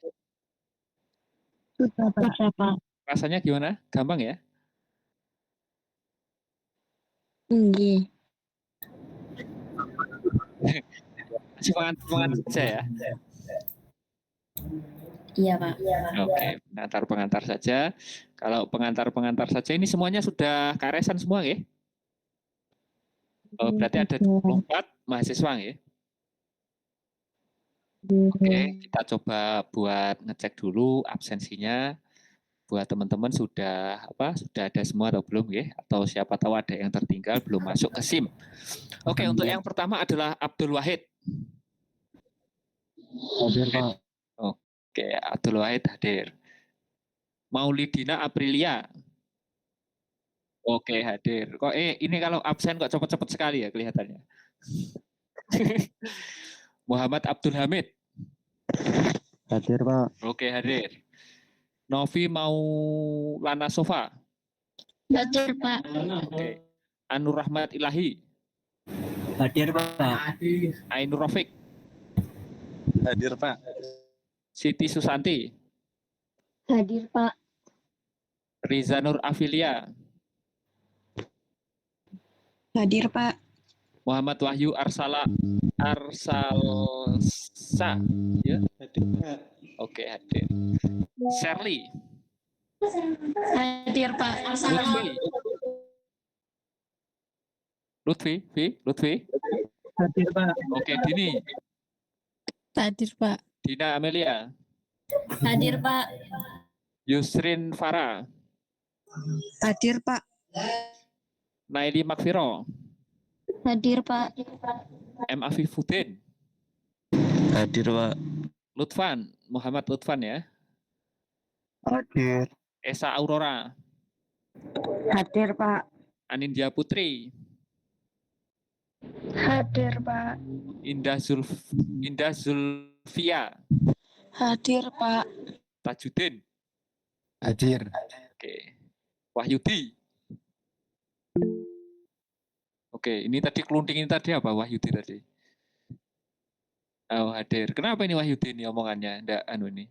Sudah, Pak. Rasanya gimana? Gampang ya? Nggih. Pengantar saja ya? Iya, Pak. Oke, pengantar saja. Kalau pengantar saja ini semuanya sudah karesan semua ya? Oh, berarti ada 24 mahasiswa ya? Oke, kita coba buat ngecek dulu absensinya. Buat teman-teman sudah ada semua atau belum ya? Atau siapa tahu ada yang tertinggal belum masuk ke SIM. Oke, untuk yang pertama adalah Abdul Wahid. Hadir, Pak. Oke, Abdul Wahid hadir. Maulidina Aprilia. Oke, hadir. Kok ini kalau absen kok cepet-cepet sekali ya kelihatannya. Muhammad Abdul Hamid. Hadir, Pak. Oke, hadir. Novi Maulana Sofa. Hadir, Pak. Oke. Anur Rahmat Ilahi. Hadir Pak. Ainur Rafiq. Hadir, Pak. Siti Susanti. Hadir, Pak. Riza Nur Afilia. Hadir, Pak. Muhammad Wahyu Arsalsa. Ya. Hadir, Pak. Oke, hadir. Shirley. Hadir Pak. Lutfi. Lutfi. Hadir, Pak. Oke, Dini. Hadir Pak. Dina Amelia. Hadir Pak. Yusrin Farah. Hadir Pak. Naili Makfiro. Hadir Pak. M. Afifuddin. Hadir Pak. Lutfan. Muhammad Lutfan ya. Hadir. Esa Aurora. Hadir Pak. Anindya Putri. Hadir Pak. Indah Zulfia. Hadir Pak. Tajudin. Hadir. Oke. Wahyudi. Oke, ini tadi kelunting ini tadi apa Wahyudi tadi? Oh, hadir. Kenapa ini Wahyudi ini omongannya? Nggak anu ini.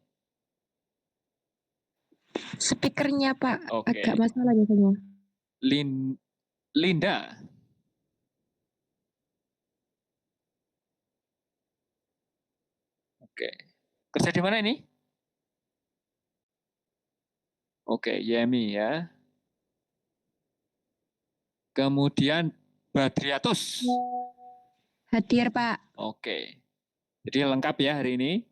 Speakernya Pak. Oke. Agak masalah biasanya. Linda. Oke. Kerja di mana ini? Oke, Yemi ya. Kemudian Badriatus. Hadir Pak. Oke. Jadi lengkap ya hari ini.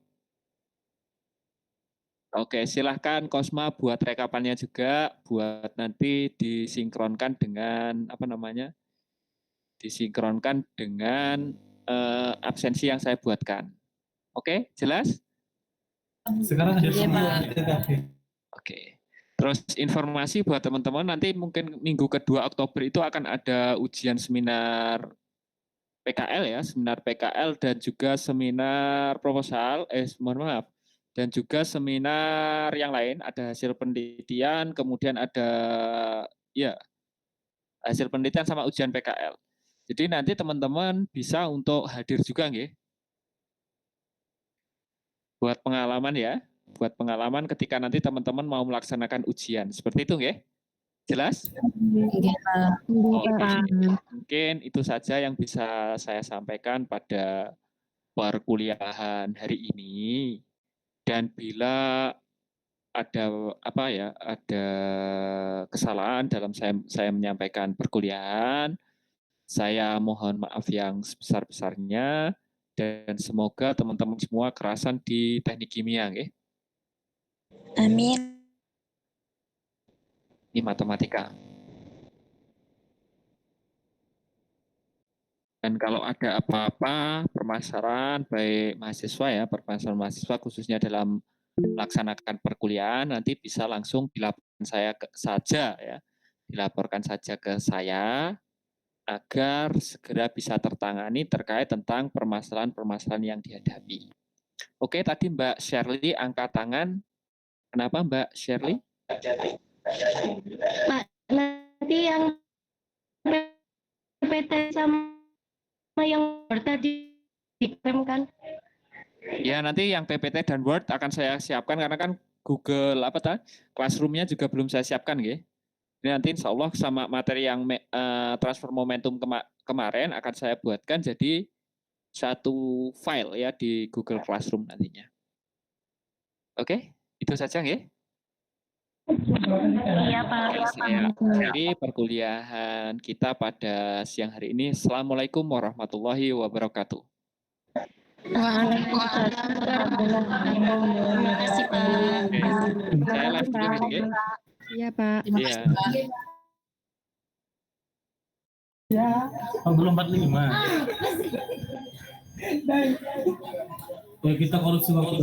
Oke, silahkan Kosma buat rekapannya juga, buat nanti disinkronkan dengan apa namanya? Disinkronkan dengan absensi yang saya buatkan. Oke, jelas? Sekarang hadir Iya, semua. Oke. Terus informasi buat teman-teman nanti mungkin minggu kedua Oktober itu akan ada ujian seminar PKL ya, seminar PKL dan juga seminar proposal, mohon maaf, dan juga seminar yang lain, ada hasil penelitian, kemudian ada ya hasil penelitian sama ujian PKL. Jadi nanti teman-teman bisa untuk hadir juga nggih. Buat pengalaman ya, buat pengalaman ketika nanti teman-teman mau melaksanakan ujian. Seperti itu nggih? Jelas? Oke. Mungkin itu saja yang bisa saya sampaikan pada perkuliahan hari ini. Dan bila ada apa ya, ada kesalahan dalam saya menyampaikan perkuliahan, saya mohon maaf yang sebesar-besarnya dan semoga teman-teman semua kerasan di teknik kimia nggih. Amin. Ini matematika. Dan kalau ada apa-apa permasalahan baik mahasiswa ya, permasalahan mahasiswa khususnya dalam melaksanakan perkuliahan nanti bisa langsung dilaporkan saja ya. Dilaporkan saja ke saya agar segera bisa tertangani terkait tentang permasalahan-permasalahan yang dihadapi. Oke, tadi Mbak Shirley angkat tangan. Kenapa Mbak Shirley? Pak, nanti yang PPT sama yang tadi dikirim kan? Ya, nanti yang PPT dan Word akan saya siapkan karena kan Google Classroom-nya juga belum saya siapkan nggih. Ini nanti insya Allah sama materi yang transfer momentum kemarin akan saya buatkan jadi satu file ya di Google Classroom nantinya. Oke, itu saja nggih. Iya Pak. Saya akhiri perkuliahan kita pada siang hari ini. Assalamualaikum warahmatullahi wabarakatuh. Waalaikumsalam warahmatullahi wabarakatuh. Terima kasih Pak. Oke, saya live dulu ini nggih. Iya Pak. Iya. Oh, belum 45. Ya kita korupsi waktu.